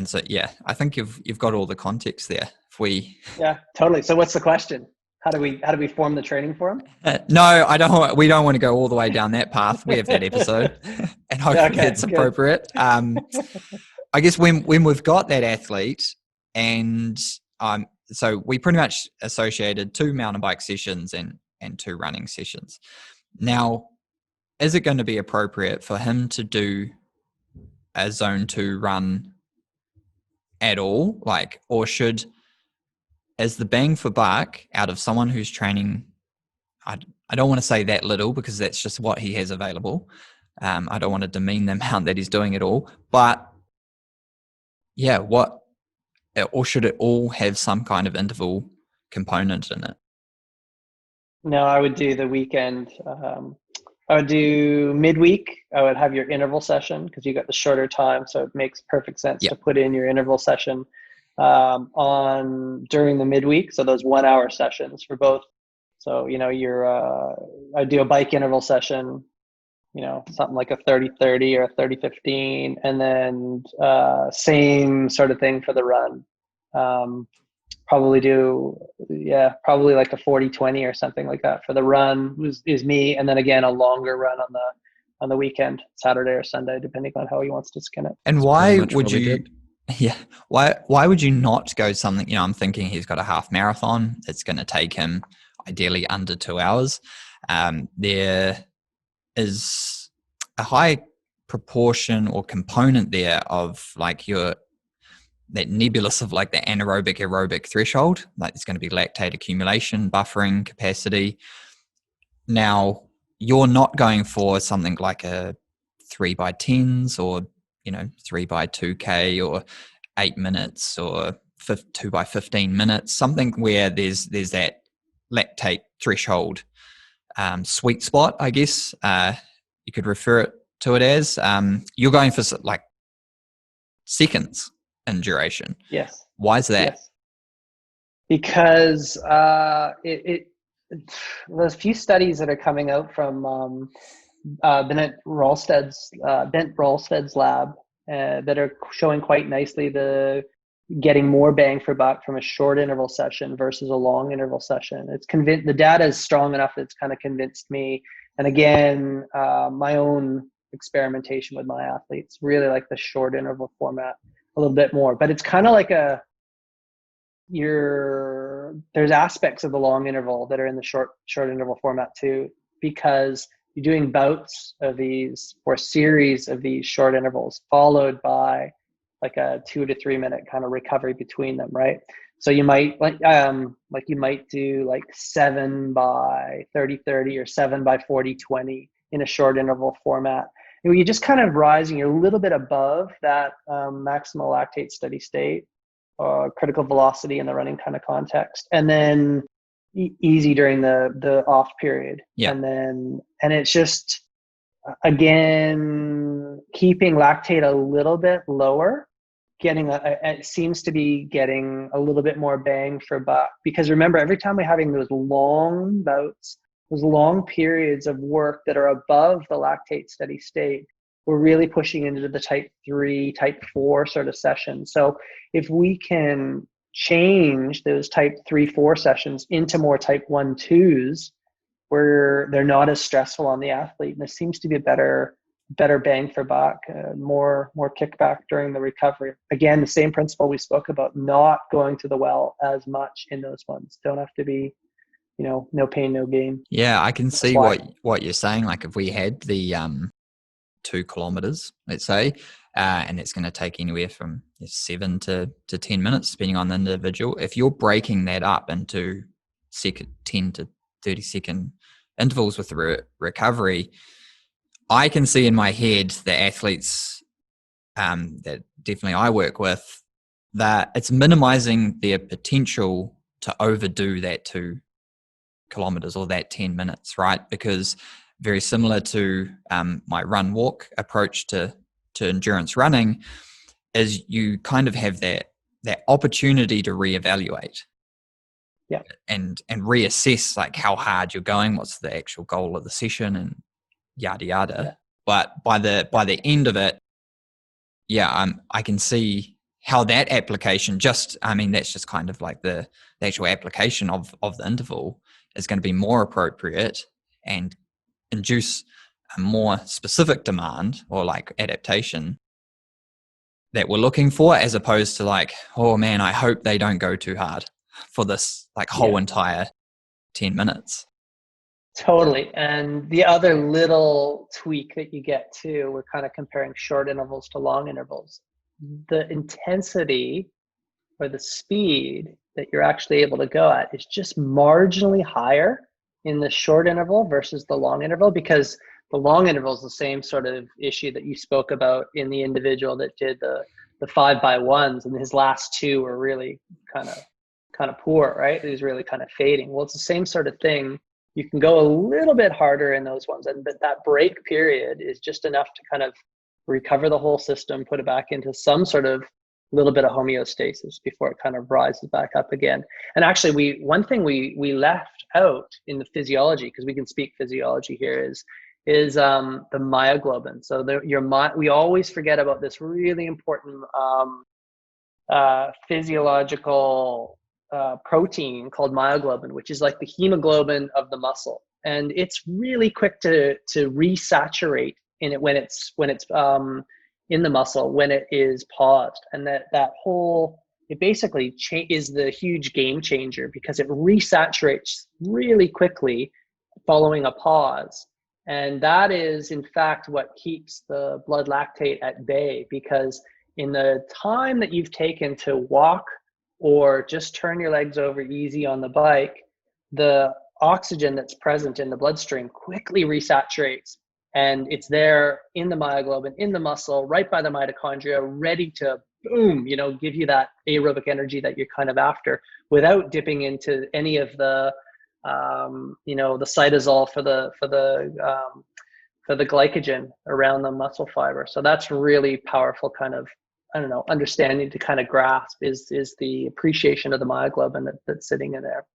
so, yeah, I think you've got all the context there. Yeah, totally. So what's the question? How do we form the training for him? No, we don't want to go all the way down that path. We have that episode, and hopefully it's appropriate. I guess when we've got that athlete, and so we pretty much associated 2 mountain bike sessions and 2 running sessions. Now, is it going to be appropriate for him to do a zone 2 run at all? Like, or as the bang for buck out of someone who's training, I don't want to say that little, because that's just what he has available. I don't want to demean the amount that he's doing at all, but yeah, or should it all have some kind of interval component in it? No, I would do the weekend. I would do midweek. I would have your interval session, because you got the shorter time, so it makes perfect sense to put in your interval session on during the midweek. So those 1 hour sessions for both. So I do a bike interval session, something like a 30-30 or a 30-15, and then same sort of thing for the run. Probably like a 40-20 or something like that for the run is me, and then again a longer run on the weekend, Saturday or Sunday, depending on how he wants to skin it. And why would you? Yeah, why would you not go something? I'm thinking he's got a half marathon. It's going to take him ideally under 2 hours. There is a high proportion or component there of like that nebulous of like the anaerobic aerobic threshold. Like there's going to be lactate accumulation, buffering capacity. Now you're not going for something like a 3x10s or 3x2K or 8 minutes or 2x15 minutes, something where there's that lactate threshold sweet spot, I guess you could refer to it as. You're going for like seconds in duration. Yes. Why is that? Yes. Because there's a few studies that are coming out from Bent Rolsted's lab that are showing quite nicely the getting more bang for buck from a short interval session versus a long interval session. The data is strong enough that it's kind of convinced me. And again, my own experimentation with my athletes really like the short interval format a little bit more. But it's kind of like there's aspects of the long interval that are in the short interval format too, because you're doing bouts of these or series of these short intervals followed by like a 2 to 3 minute kind of recovery between them, right? So you might you might do like 7 by 30-30 or 7 by 40-20 in a short interval format. And you're just kind of rising, you're a little bit above that maximal lactate steady state, critical velocity in the running kind of context, and then easy during the off period. Yeah. And it's just, again, keeping lactate a little bit lower, it seems to be getting a little bit more bang for buck. Because remember, every time we're having those long bouts, those long periods of work that are above the lactate steady state, we're really pushing into the type 3, type 4 sort of sessions. So if we can change those type 3-4 sessions into more type 1-2s, where they're not as stressful on the athlete, and there seems to be a better bang for buck, more kickback during the recovery. Again, the same principle we spoke about, not going to the well as much in those ones. Don't have to be, no pain, no gain. Yeah, I can see what you're saying. Like if we had the 2 kilometers, let's say, and it's going to take anywhere from 7 to 10 minutes, depending on the individual. If you're breaking that up into 10 to 30 second intervals with the recovery, I can see in my head the athletes that definitely I work with, that it's minimizing their potential to overdo that 2 kilometers or that 10 minutes, right? Because very similar to my run walk approach to endurance running, is you kind of have that opportunity to reevaluate. Yeah. And reassess like how hard you're going, what's the actual goal of the session, and yada yada. Yeah. But by the end of it, I can see how that application that's just kind of like the actual application of the interval is going to be more appropriate and induce a more specific demand or like adaptation that we're looking for, as opposed to like, oh man, I hope they don't go too hard for this like whole entire 10 minutes. Totally. And the other little tweak that you get too, we're kind of comparing short intervals to long intervals. The intensity or the speed that you're actually able to go at is just marginally higher in the short interval versus the long interval, because the long interval is the same sort of issue that you spoke about in the individual that did the 5x1s, and his last 2 were really kind of poor, right? He was really kind of fading. Well, it's the same sort of thing. You can go a little bit harder in those ones, and that break period is just enough to kind of recover the whole system, put it back into some sort of little bit of homeostasis before it kind of rises back up again. And actually, one thing we left out in the physiology, because we can speak physiology here, is the myoglobin. So we always forget about this really important physiological protein called myoglobin, which is like the hemoglobin of the muscle, and it's really quick to resaturate in it when it's in the muscle when it is paused, and it basically is the huge game changer, because it resaturates really quickly following a pause. And that is in fact what keeps the blood lactate at bay, because in the time that you've taken to walk or just turn your legs over easy on the bike, the oxygen that's present in the bloodstream quickly resaturates, and it's there in the myoglobin, in the muscle, right by the mitochondria, ready to boom, give you that aerobic energy that you're kind of after, without dipping into any of the the cytosol for the glycogen around the muscle fiber. So that's really powerful kind of, understanding to kind of grasp is the appreciation of the myoglobin that's sitting in there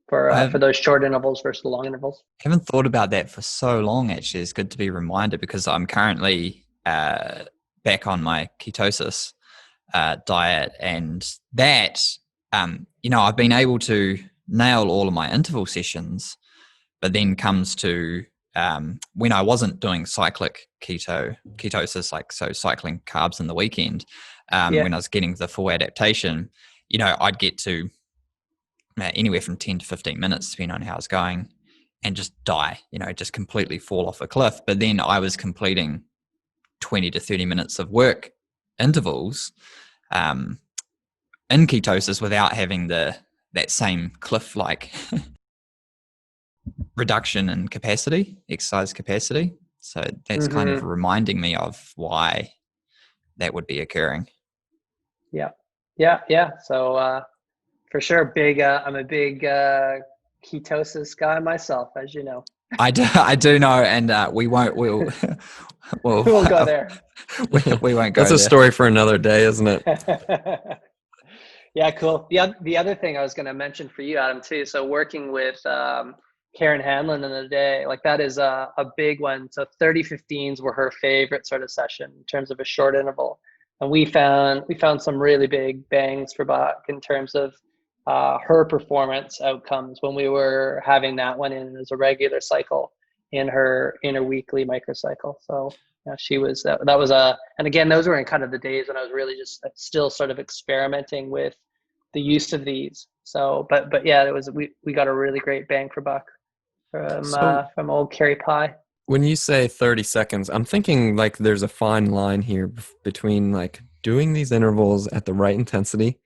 for those short intervals versus the long intervals. I haven't thought about that for so long, actually. It's good to be reminded, because I'm currently back on my ketosis diet, and that, I've been able to nail all of my interval sessions, but then comes to when I wasn't doing cyclic ketosis, like so cycling carbs in the weekend, when I was getting the full adaptation, I'd get to anywhere from 10 to 15 minutes, depending on how it's going. and just die, just completely fall off a cliff. But then I was completing 20 to 30 minutes of work intervals in ketosis without having that same cliff-like reduction in capacity, exercise capacity. So that's kind of reminding me of why that would be occurring. Yeah. So for sure, I'm a big ketosis guy myself, as you know. I do know, and we'll We'll go there. we won't go That's a there. story for another day, isn't it? Yeah, cool. The other thing I was going to mention for you, Adam, too. So working with Karen Hanlon in the day, like that is a big one. So 30-15s were her favorite sort of session in terms of a short interval. And we found some really big bangs for buck in terms of her performance outcomes when we were having that one in as a regular cycle in her weekly microcycle. So yeah, she was that was and again, those were in kind of the days when I was really just still sort of experimenting with the use of these. So, but yeah, it was we got a really great bang for buck from old Carrie Pye. When you say 30 seconds, I'm thinking like there's a fine line here between like doing these intervals at the right intensity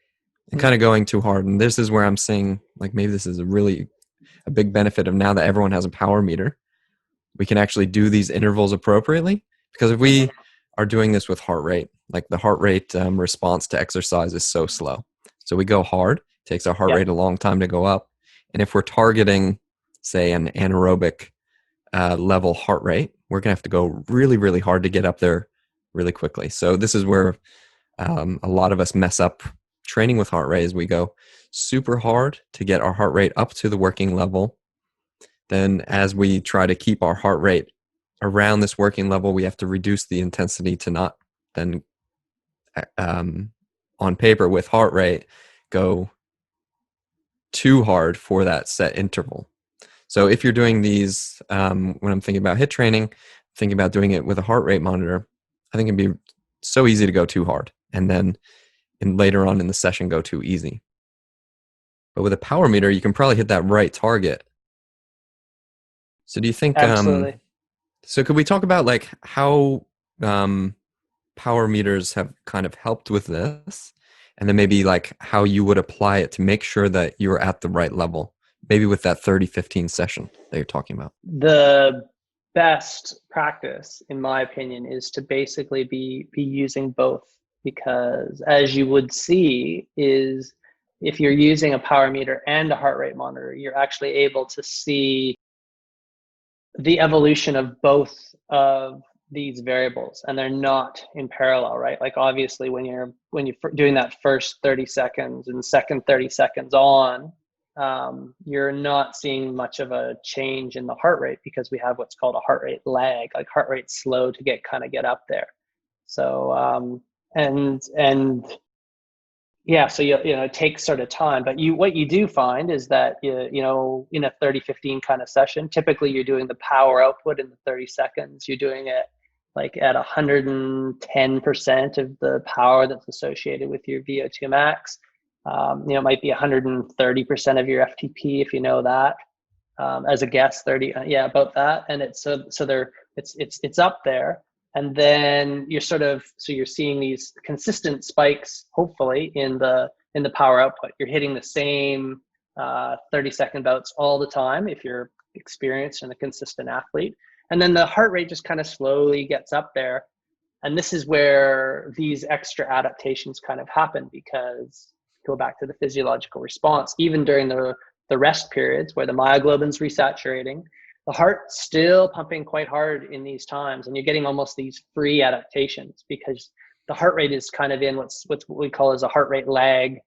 and kind of going too hard. And this is where I'm saying like maybe this is a big benefit of now that everyone has a power meter. We can actually do these intervals appropriately, because if we are doing this with heart rate, like the heart rate response to exercise is so slow. So we go hard, takes our heart rate a long time to go up. And if we're targeting, say, an anaerobic level heart rate, we're going to have to go really, really hard to get up there really quickly. So this is where a lot of us mess up training with heart rate, as we go super hard to get our heart rate up to the working level. Then as we try to keep our heart rate around this working level, we have to reduce the intensity to not then on paper with heart rate go too hard for that set interval. So if you're doing these, when I'm thinking about HIIT training, thinking about doing it with a heart rate monitor, I think it'd be so easy to go too hard and then later on in the session go too easy. But with a power meter, you can probably hit that right target. So do you think, Absolutely. So could we talk about like how power meters have kind of helped with this, and then maybe like how you would apply it to make sure that you're at the right level, maybe with that 30-15 session that you're talking about? The best practice, in my opinion, is to basically be using both, because as you would see is if you're using a power meter and a heart rate monitor, you're actually able to see the evolution of both of these variables, and they're not in parallel, right? Like obviously when you're doing that first 30 seconds and second 30 seconds on, you're not seeing much of a change in the heart rate because we have what's called a heart rate lag, like heart rate slow to get up there. So and yeah, so it takes sort of time, but what you do find is that in a 30-15 kind of session, typically you're doing the power output in the 30 seconds. You're doing it like at 110% of the power that's associated with your VO2 max. It might be 130% of your FTP if you know that. As a guess, 30, about that, and it's up there. And then you're seeing these consistent spikes, hopefully, in the power output. You're hitting the same 30-second bouts all the time if you're experienced and a consistent athlete. And then the heart rate just kind of slowly gets up there. And this is where these extra adaptations kind of happen, because go back to the physiological response, even during the rest periods where the myoglobin's resaturating, the heart's still pumping quite hard in these times, and you're getting almost these free adaptations because the heart rate is kind of in what's what we call as a heart rate lag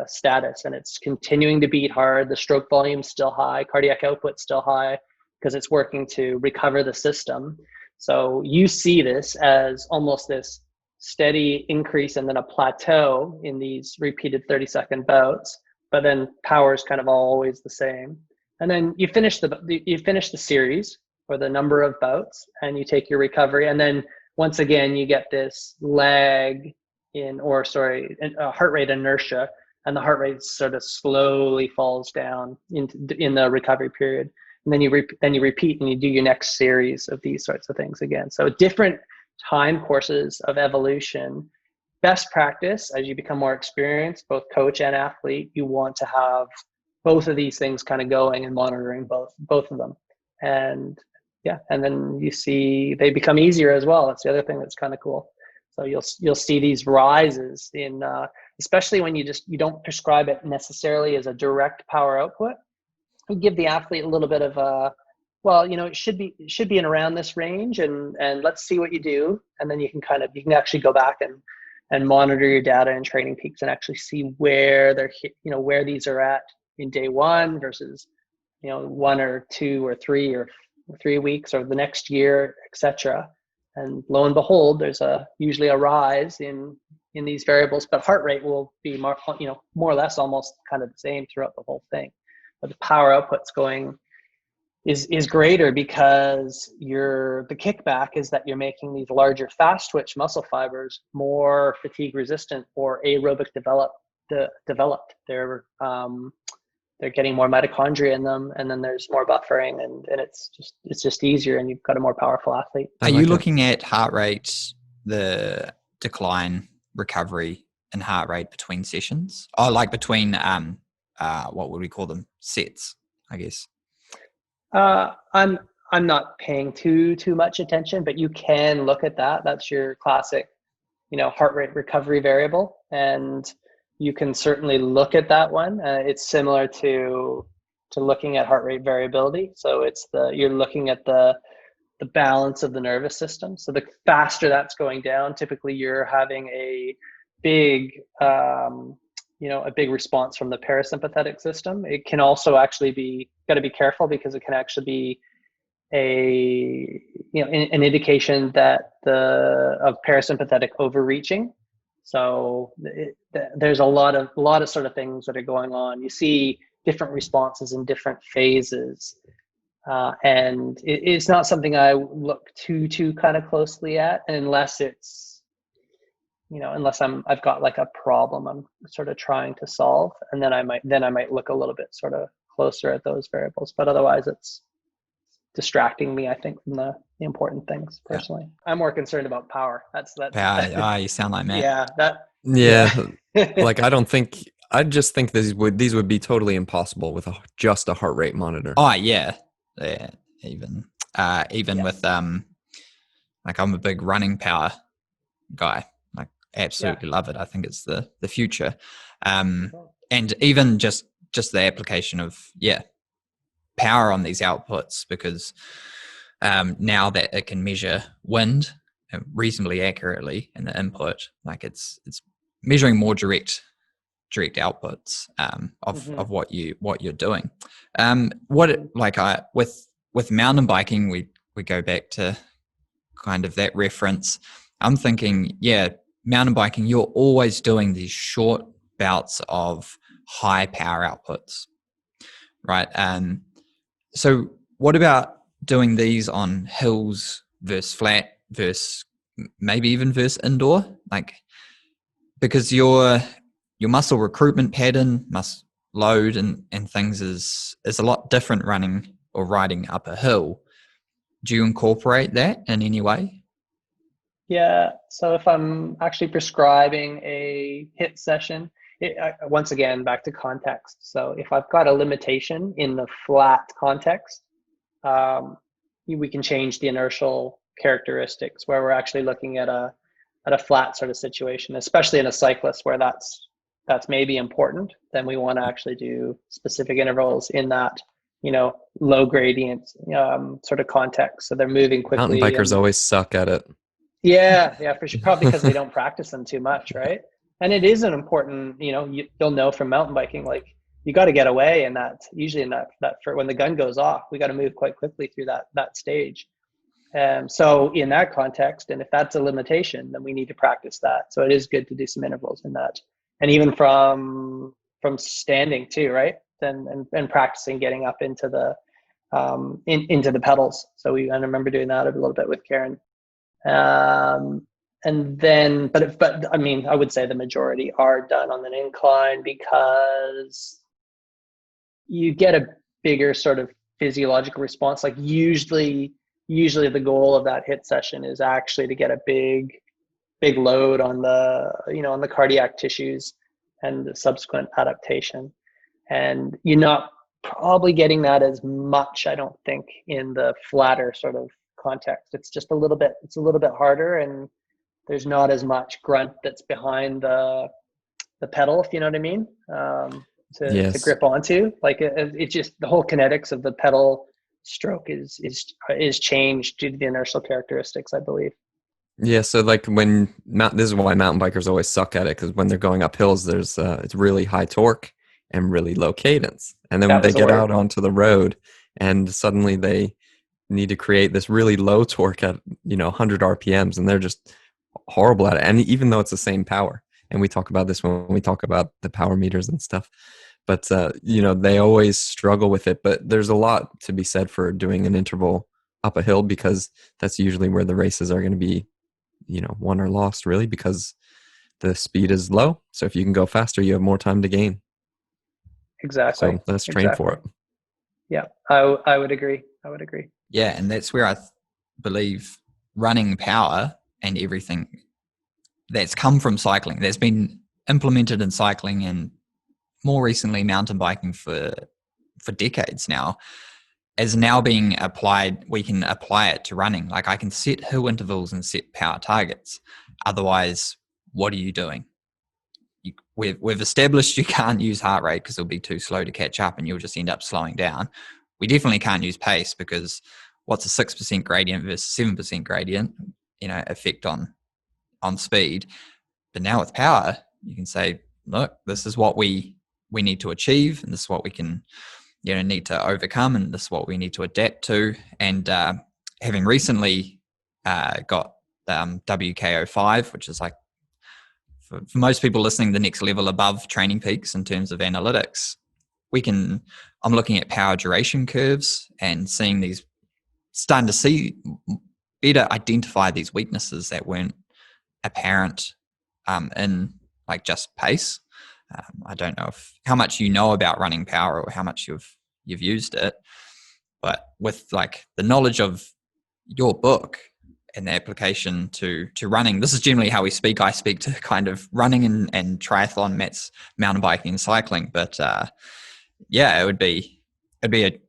status, and it's continuing to beat hard. The stroke volume's still high, cardiac output's still high because it's working to recover the system. So you see this as almost this steady increase and then a plateau in these repeated 30-second bouts, but then power is kind of always the same. And then you finish the series or the number of bouts, and you take your recovery. And then once again, you get this lag heart rate inertia, and the heart rate sort of slowly falls down in the recovery period. and then you repeat and you do your next series of these sorts of things again. So different time courses of evolution. Best practice, as you become more experienced, both coach and athlete, you want to have both of these things kind of going and monitoring both of them. And yeah, and then you see they become easier as well. That's the other thing that's kind of cool. So you'll see these rises in, especially when you don't prescribe it necessarily as a direct power output. You give the athlete a little bit of a, well, it should be in around this range, and let's see what you do, and then you can actually go back and monitor your data and training peaks and actually see where they're where these are at in day one versus 1 or 2 or 3 or 3 weeks or the next year, etc. And lo and behold, there's usually a rise in these variables, but heart rate will be more or less almost kind of the same throughout the whole thing. But the power output's is greater because the kickback is that you're making these larger fast twitch muscle fibers more fatigue resistant or aerobic developed. They're getting more mitochondria in them, and then there's more buffering, and it's just easier, and you've got a more powerful athlete. Are you looking at heart rate, the decline, recovery, and heart rate between sessions? Oh, like between what would we call them? Sets, I guess. I'm not paying too much attention, but you can look at that. That's your classic, heart rate recovery variable, and you can certainly look at that one. It's similar to looking at heart rate variability. So you're looking at the balance of the nervous system. So the faster that's going down, typically you're having a big a big response from the parasympathetic system. It can also actually be, got to be careful because it can actually be an indication that of parasympathetic overreaching. So there's a lot of sort of things that are going on. You see different responses in different phases, and it's not something I look too kind of closely at unless it's I've got like a problem I'm sort of trying to solve, and then I might look a little bit sort of closer at those variables. But otherwise, it's distracting me, I think, from the important things personally. Yeah. I'm more concerned about power. That's power. You sound like Matt. Yeah. Like I just think these would be totally impossible with just a heart rate monitor. Oh yeah. Even with like I'm a big running power guy. Like absolutely love it. I think it's the future. And even just the application of power on these outputs, because now that it can measure wind reasonably accurately in the input, like it's measuring more direct outputs of what you're doing. With mountain biking, we go back to kind of that reference. I'm thinking, mountain biking, you're always doing these short bouts of high power outputs, right? So what about doing these on hills versus flat versus maybe even versus indoor? Like, because your muscle recruitment pattern, must load and things is a lot different running or riding up a hill. Do you incorporate that in any way? Yeah. So if I'm actually prescribing a HIIT session, once again, back to context. So if I've got a limitation in the flat context, we can change the inertial characteristics where we're actually looking at a flat sort of situation, especially in a cyclist where that's maybe important. Then we want to actually do specific intervals in that, low gradient sort of context. So they're moving quickly. Mountain bikers always suck at it. Yeah, for sure. Probably because they don't practice them too much, right? And it is an important, you'll know from mountain biking, like you got to get away, and that's usually in that for when the gun goes off, we got to move quite quickly through that stage. So in that context, and if that's a limitation, then we need to practice that. So it is good to do some intervals in that, and even from standing too, right? And practicing getting up into the into the pedals. So I remember doing that a little bit with Karen. And then, but I mean, I would say the majority are done on an incline because you get a bigger sort of physiological response. Like usually the goal of that HIIT session is actually to get a big load on the cardiac tissues and the subsequent adaptation. And you're not probably getting that as much, I don't think, in the flatter sort of context. It's just a little bit harder, and there's not as much grunt that's behind the pedal, if you know what I mean, to grip onto. Like it just, the whole kinetics of the pedal stroke is changed due to the inertial characteristics, I believe. Yeah, so like this is why mountain bikers always suck at it, because when they're going up hills, there's it's really high torque and really low cadence, and then when they get out onto the road, and suddenly they need to create this really low torque at 100 RPMs, and they're just horrible at it. And even though it's the same power, and we talk about this when we talk about the power meters and stuff, but they always struggle with it. But there's a lot to be said for doing an interval up a hill, because that's usually where the races are going to be won or lost, really, because the speed is low. So if you can go faster, you have more time to gain. Exactly. So let's train for it. Yeah, I would agree. Yeah, and that's where I believe running power and everything that's come from cycling, that's been implemented in cycling and more recently mountain biking for decades now, is now being applied. We can apply it to running. Like I can set hill intervals and set power targets. Otherwise, what are you doing? We've established you can't use heart rate because it'll be too slow to catch up and you'll just end up slowing down. We definitely can't use pace, because what's a 6% gradient versus 7% gradient, effect on speed. But now with power, you can say, look, this is what we need to achieve, and this is what we can need to overcome, and this is what we need to adapt to. And having recently got WKO5, which is like, for most people listening, the next level above Training Peaks in terms of analytics, I'm looking at power duration curves and starting to see better identify these weaknesses that weren't apparent in like just pace. I don't know how much you know about running power or how much you've used it, but with like the knowledge of your book and the application to running, this is generally how we speak. I speak to kind of running and triathlon, Matt's mountain biking and cycling, but it'd be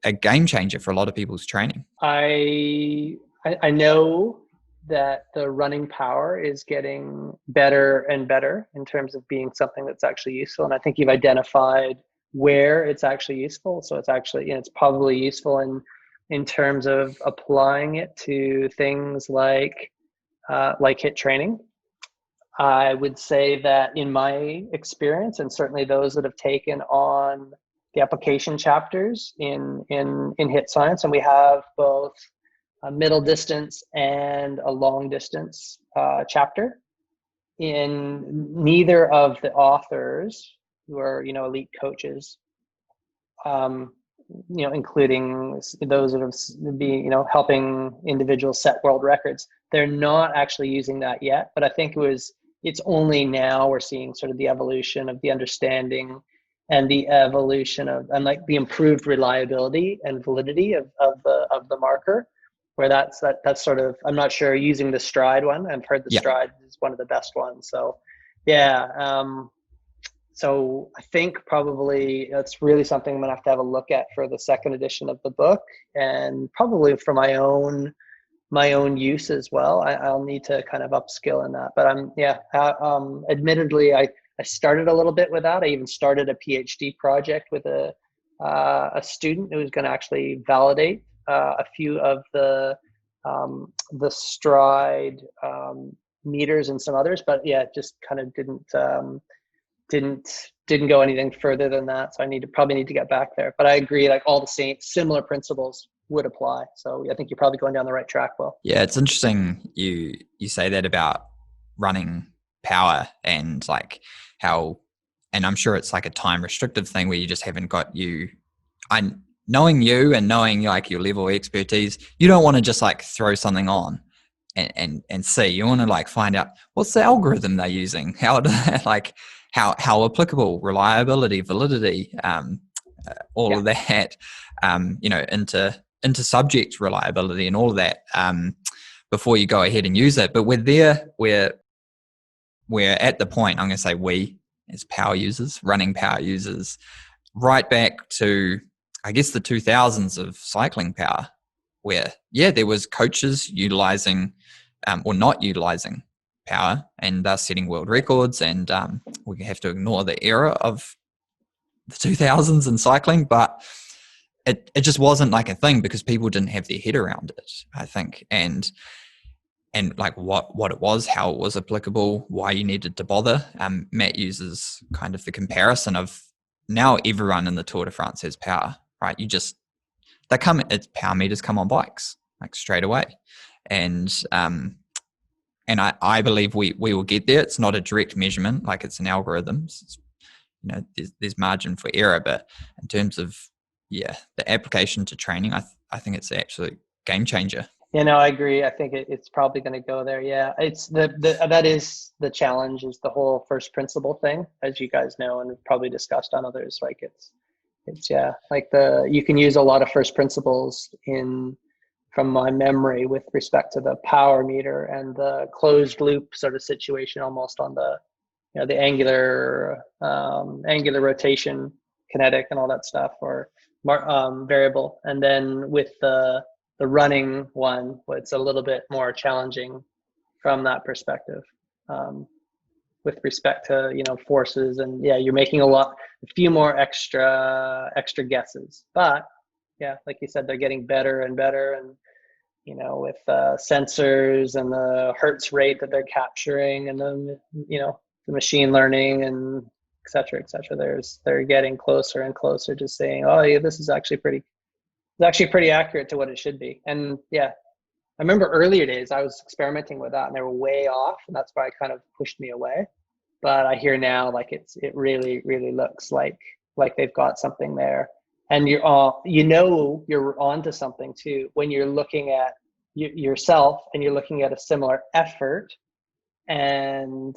a game changer for a lot of people's training. I know that the running power is getting better and better in terms of being something that's actually useful. And I think you've identified where it's actually useful. So it's actually, it's probably useful in terms of applying it to things like HIIT training. I would say that in my experience, and certainly those that have taken on the application chapters in HIIT Science, and we have both a middle distance and a long distance chapter. In neither of the authors, who are elite coaches, including those that have been helping individuals set world records, they're not actually using that yet. But I think it's only now we're seeing sort of the evolution of the understanding and the evolution of, and like the improved reliability and validity of the marker, where that's sort of, I'm not sure, using the stride one. I've heard the stride is one of the best ones. So so I think probably that's really something I'm gonna have to have a look at for the second edition of the book, and probably for my own use as well. I'll need to kind of upskill in that. But admittedly, I started a little bit with that. I even started a PhD project with a student who was going to actually validate a few of the stride meters and some others. But it just kind of didn't go anything further than that. So probably need to get back there. But I agree, like all the same similar principles would apply. So I think you're probably going down the right track, Will. Yeah, it's interesting you say that about running power, and like how, and I'm sure it's like a time restrictive thing where you just haven't got knowing you and knowing like your level of expertise, you don't want to just like throw something on and see. You want to like find out what's the algorithm they're using, how applicable, reliability, validity, all of that, into subject reliability and all of that, before you go ahead and use it. But we're at the point, I'm going to say we, as power users, running power users, right back to, I guess, the 2000s of cycling power, where, there was coaches utilizing or not utilizing power and setting world records, and we have to ignore the era of the 2000s in cycling, but it just wasn't like a thing because people didn't have their head around it, I think, and like what it was, how it was applicable, why you needed to bother. Matt uses kind of the comparison of now everyone in the Tour de France has power, right? It's power meters come on bikes like straight away, and I believe we will get there. It's not a direct measurement, like it's an algorithm. It's, there's margin for error, but in terms of the application to training, I think it's an absolute game changer. I agree. I think it's probably going to go there. Yeah, it's that is the challenge, is the whole first principle thing, as you guys know, and we've probably discussed on others. Like it's like you can use a lot of first principles from my memory with respect to the power meter and the closed loop sort of situation, almost on the the angular rotation kinetic and all that stuff, or variable. And then with the running one, it's a little bit more challenging from that perspective, with respect to forces, and you're making a few more extra guesses. But like you said, they're getting better and better, and with sensors and the hertz rate that they're capturing, and then the machine learning and et cetera, they're getting closer and closer to saying, oh yeah, this is actually pretty accurate to what it should be. And I remember earlier days I was experimenting with that and they were way off, and that's why it kind of pushed me away. But I hear now like it really, really looks like they've got something there. And you're onto something too when you're looking at yourself and you're looking at a similar effort, and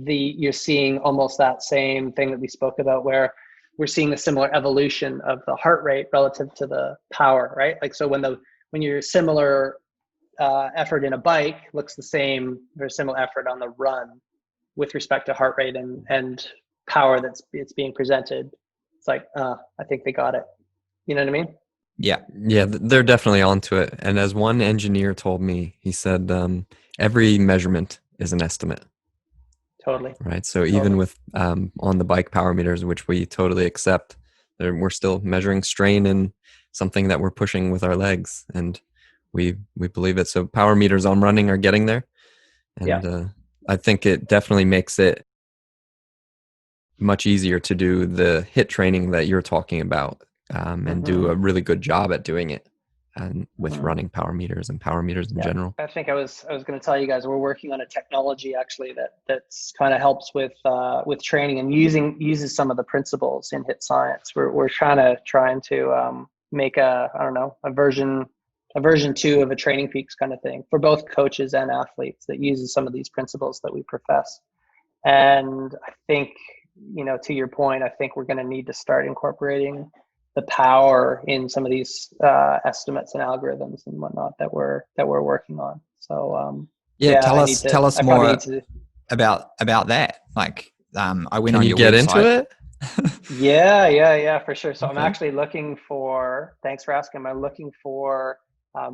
you're seeing almost that same thing that we spoke about, where we're seeing a similar evolution of the heart rate relative to the power, right? Like, so when your similar effort in a bike looks the same, there's similar effort on the run with respect to heart rate and power it's being presented. It's like, I think they got it. You know what I mean? Yeah, they're definitely onto it. And as one engineer told me, he said, every measurement is an estimate. Totally. Right. So even with on the bike power meters, which we totally accept, we're still measuring strain in something that we're pushing with our legs, and we believe it. So power meters on running are getting there, and I think it definitely makes it much easier to do the HIIT training that you're talking about, and do a really good job at doing it. And with running power meters and power meters in general. I think I was going to tell you guys, we're working on a technology actually that's kind of helps with training and uses some of the principles in HIIT Science. We're trying to make a version 2 of a Training Peaks kind of thing for both coaches and athletes that uses some of these principles that we profess. And I think, to your point, I think we're going to need to start incorporating the power in some of these estimates and algorithms and whatnot that we're working on. So tell us more about that. Like, I went on your website. Can you get into it? Yeah, for sure. So Okay. I'm actually looking for. Thanks for asking. I'm looking for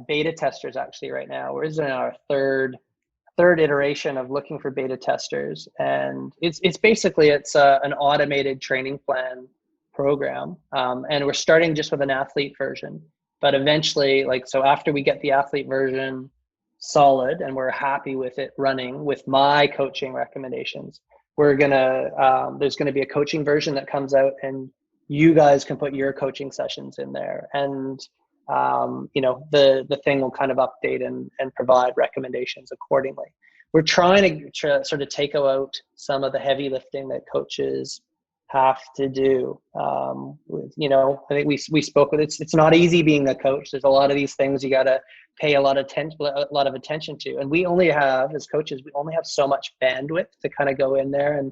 beta testers actually right now. We're in our third iteration of looking for beta testers, and it's basically an automated training plan program, and we're starting just with an athlete version, but eventually, after we get the athlete version solid and we're happy with it running with my coaching recommendations, there's gonna be a coaching version that comes out, and you guys can put your coaching sessions in there, and the thing will kind of update and provide recommendations accordingly. We're trying to sort of take out some of the heavy lifting that coaches have to do. I think we spoke with it's not easy being a coach. There's a lot of these things you got to pay a lot of attention to, and we only have, as coaches, so much bandwidth to kind of go in there and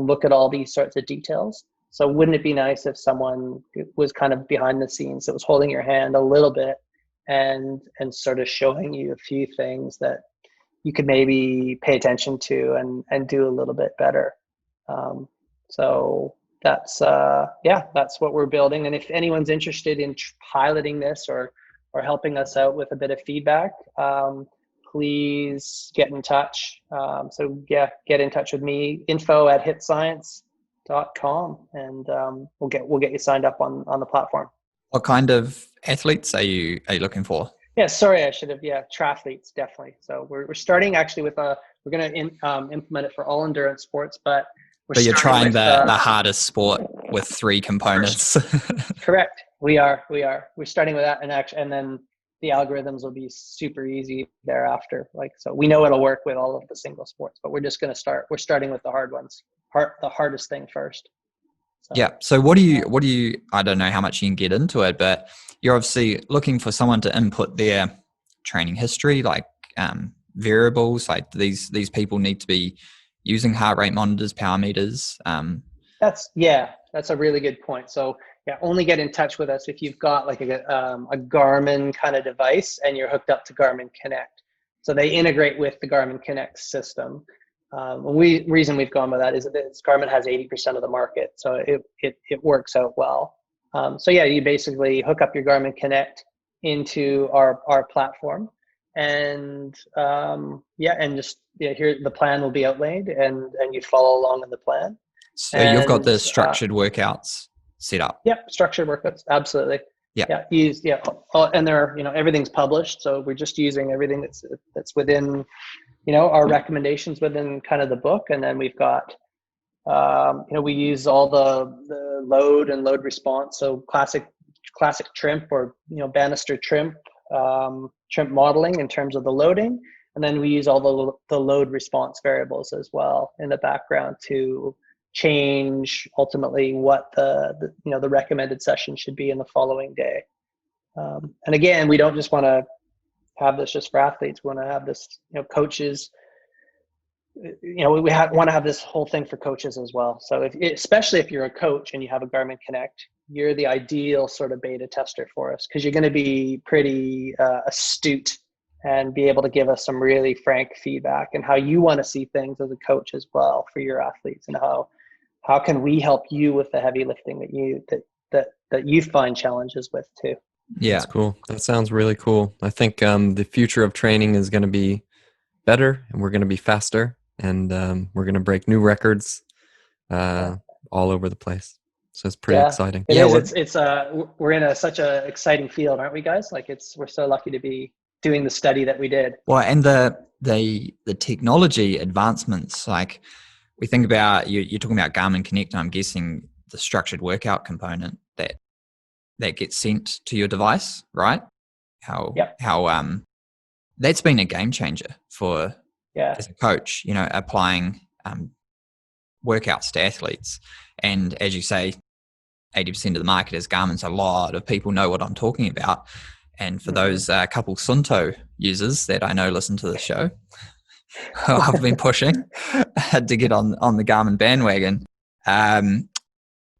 look at all these sorts of details. So wouldn't it be nice if someone was kind of behind the scenes that was holding your hand a little bit and sort of showing you a few things that you could maybe pay attention to and do a little bit better. So that's that's what we're building. And if anyone's interested in piloting this or helping us out with a bit of feedback, please get in touch. Get in touch with me, info@HIITscience.com, and we'll get you signed up on the platform. What kind of athletes are you looking for? Yeah, sorry, I should have. Yeah, triathletes, definitely. So we're starting actually with we're going to implement it for all endurance sports, but you're trying the hardest sport with 3 components. Correct. We are. We're starting with that, and then the algorithms will be super easy thereafter. So we know it'll work with all of the single sports, but we're just going to start. We're starting with the hard ones, the hardest thing first. So. Yeah. So what do you, I don't know how much you can get into it, but you're obviously looking for someone to input their training history, like variables, like these people need to be using heart rate monitors, power meters. That's a really good point. So only get in touch with us if you've got like a Garmin kind of device and you're hooked up to Garmin Connect. So they integrate with the Garmin Connect system. Reason we've gone with that is that Garmin has 80% of the market, so it works out well. You basically hook up your Garmin Connect into our platform, and here the plan will be outlaid, and you follow along in the plan. So you've got the structured workouts set up. Yep, structured workouts, absolutely. Yeah. And they're everything's published, so we're just using everything that's within our recommendations within kind of the book, and then we've got we use all the load and load response, so classic TRIMP or Bannister TRIMP modeling in terms of the loading, and then we use all the load response variables as well in the background to change ultimately what the recommended session should be in the following day. And again, we don't just want to have this just for athletes. We want to have this, coaches, we want to have this whole thing for coaches as well. So especially if you're a coach and you have a Garmin Connect, you're the ideal sort of beta tester for us, because you're going to be pretty astute and be able to give us some really frank feedback and how you want to see things as a coach as well for your athletes, and how can we help you with the heavy lifting that you find challenges with too. Yeah, that's cool. That sounds really cool. I think the future of training is going to be better, and we're going to be faster, and we're going to break new records all over the place. So it's pretty exciting. It is. It's we're in such a exciting field, aren't we, guys? We're so lucky to be doing the study that we did. Well, and the technology advancements, like we think about, you're talking about Garmin Connect, and I'm guessing the structured workout component that gets sent to your device, right? How that's been a game changer for as a coach, applying workouts to athletes. And as you say, 80% of the market is Garmin, so a lot of people know what I'm talking about. And for those couple Sunto users that I know listen to the show, I've been pushing to get on the Garmin bandwagon.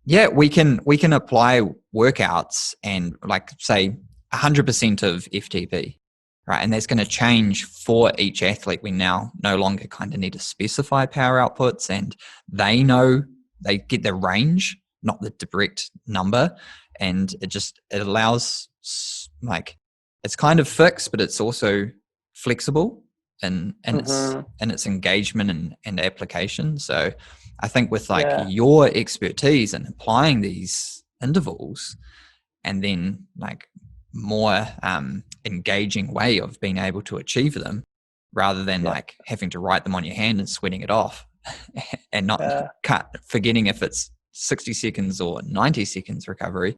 We can apply workouts and say 100% of FTP, right? And that's going to change for each athlete. We now no longer kind of need to specify power outputs, and they get the range, not the direct number. And it allows, it's kind of fixed, but it's also flexible in its engagement and application. So I think with your expertise in applying these intervals, and then more engaging way of being able to achieve them, rather than having to write them on your hand and sweating it off and not forgetting if it's 60 seconds or 90 seconds recovery.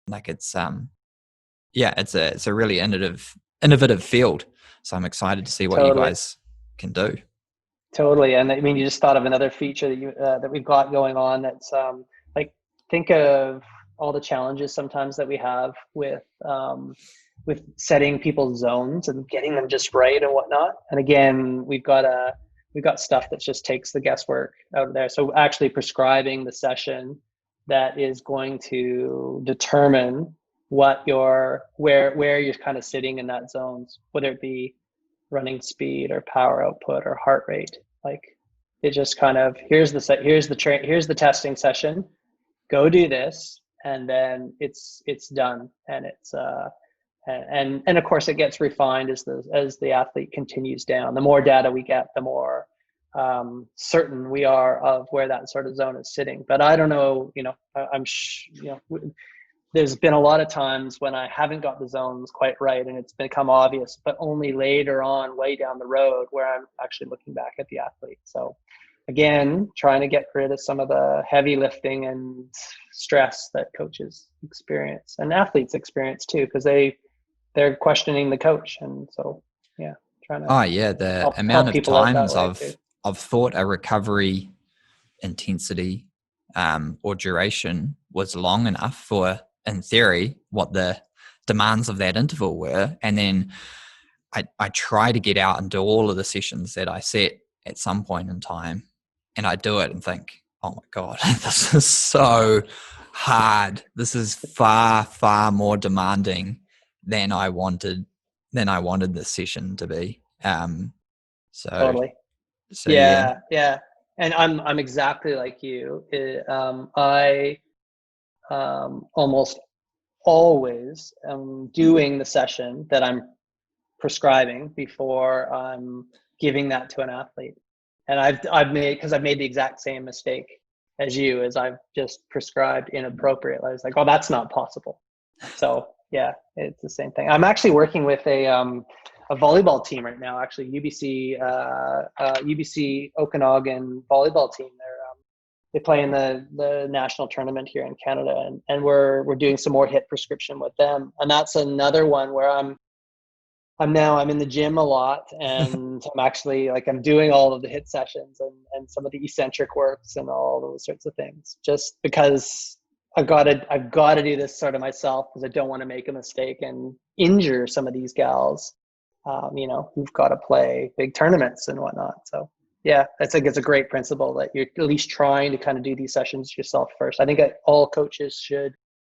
It's a really innovative field. So I'm excited to see what you guys can do. Totally. And I mean, you just thought of another feature that we've got going on. That's think of all the challenges sometimes that we have with setting people's zones and getting them just right and whatnot. And again, we've got we've got stuff that just takes the guesswork out of there. So actually prescribing the session that is going to determine what where you're kind of sitting in that zones, whether it be running speed or power output or heart rate. Like it just kind of, here's the testing session, go do this, and then it's done. And it's and of course it gets refined as the athlete continues down. The more data we get, the more certain we are of where that sort of zone is sitting. But I don't know, there's been a lot of times when I haven't got the zones quite right and it's become obvious, but only later on, way down the road, where I'm actually looking back at the athlete. So again, trying to get rid of some of the heavy lifting and stress that coaches experience and athletes experience too, because they're questioning the coach. And so, yeah, trying to the amount of times I've thought a recovery intensity or duration was long enough for, in theory, what the demands of that interval were. And then I try to get out and do all of the sessions that I set at some point in time. And I do it and think, oh my God, this is so hard. This is far, far more demanding than I wanted this session to be. Totally. So yeah. And I'm exactly like you. I almost always am doing the session that I'm prescribing before I'm giving that to an athlete. And I've made the exact same mistake as you, as I've just prescribed inappropriately. I was like, oh, that's not possible. So yeah, it's the same thing. I'm actually working with a volleyball team right now, actually, UBC Okanagan volleyball team. They play in the national tournament here in Canada, and we're doing some more HIIT prescription with them. And that's another one where I'm in the gym a lot, and I'm actually I'm doing all of the HIIT sessions and some of the eccentric works and all those sorts of things, just because I've got to do this sort of myself, because I don't want to make a mistake and injure some of these gals, who've got to play big tournaments and whatnot. So yeah, I think it's a great principle that you're at least trying to kind of do these sessions yourself first. I think that all coaches should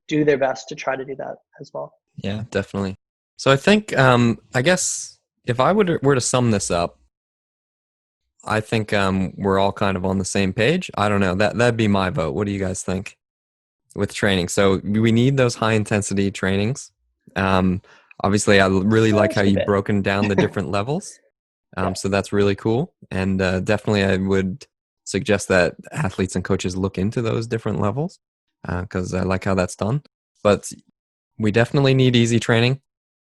do their best to try to do that as well. Yeah, definitely. So I think, I guess if I were to sum this up, I think we're all kind of on the same page. I don't know. That'd be my vote. What do you guys think with training? So we need those high intensity trainings. Obviously, I really like how you've broken down the different levels. So that's really cool. And definitely I would suggest that athletes and coaches look into those different levels, because I like how that's done. But we definitely need easy training,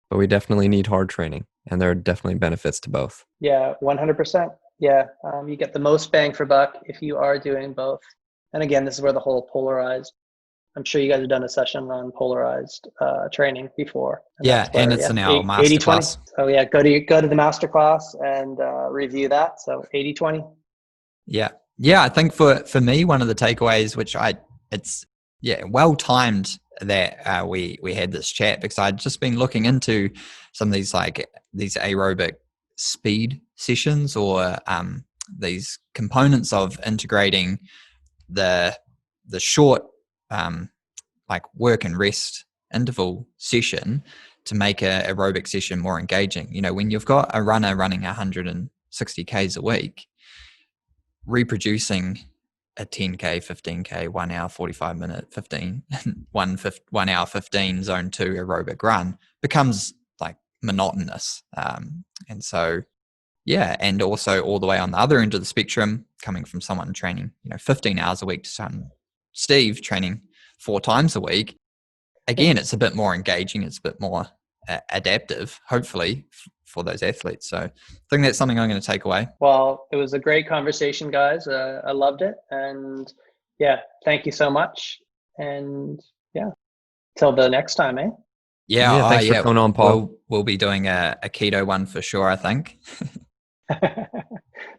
but we definitely need hard training. And there are definitely benefits to both. Yeah, 100%. Yeah, you get the most bang for buck if you are doing both. And again, this is where the whole polarized, I'm sure you guys have done a session on polarized training before. And it's in our masterclass. Oh yeah, go to the masterclass and review that. So 80-20. Yeah. I think for me, one of the takeaways, it's well timed that we had this chat, because I'd just been looking into some of these aerobic speed sessions, or these components of integrating the short work and rest interval session to make a aerobic session more engaging. When you've got a runner running 160 Ks a week, reproducing a 10K, 15K, 1 hour, 45 minute, 1 hour, 15 zone 2 aerobic run becomes monotonous. And so, and also all the way on the other end of the spectrum, coming from someone training, 15 hours a week to someone, Steve, training 4 times a week. Again, it's a bit more engaging. It's a bit more adaptive, hopefully, for those athletes. So I think that's something I'm going to take away. Well, it was a great conversation, guys. I loved it. And thank you so much. And till the next time, eh? Thanks for coming on, Paul. We'll be doing a keto one for sure, I think.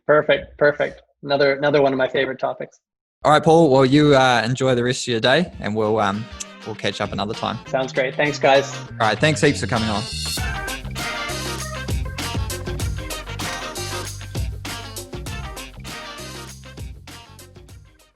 Perfect. Another one of my favorite topics. All right, Paul. Well, you enjoy the rest of your day, and we'll catch up another time. Sounds great. Thanks, guys. All right. Thanks heaps for coming on.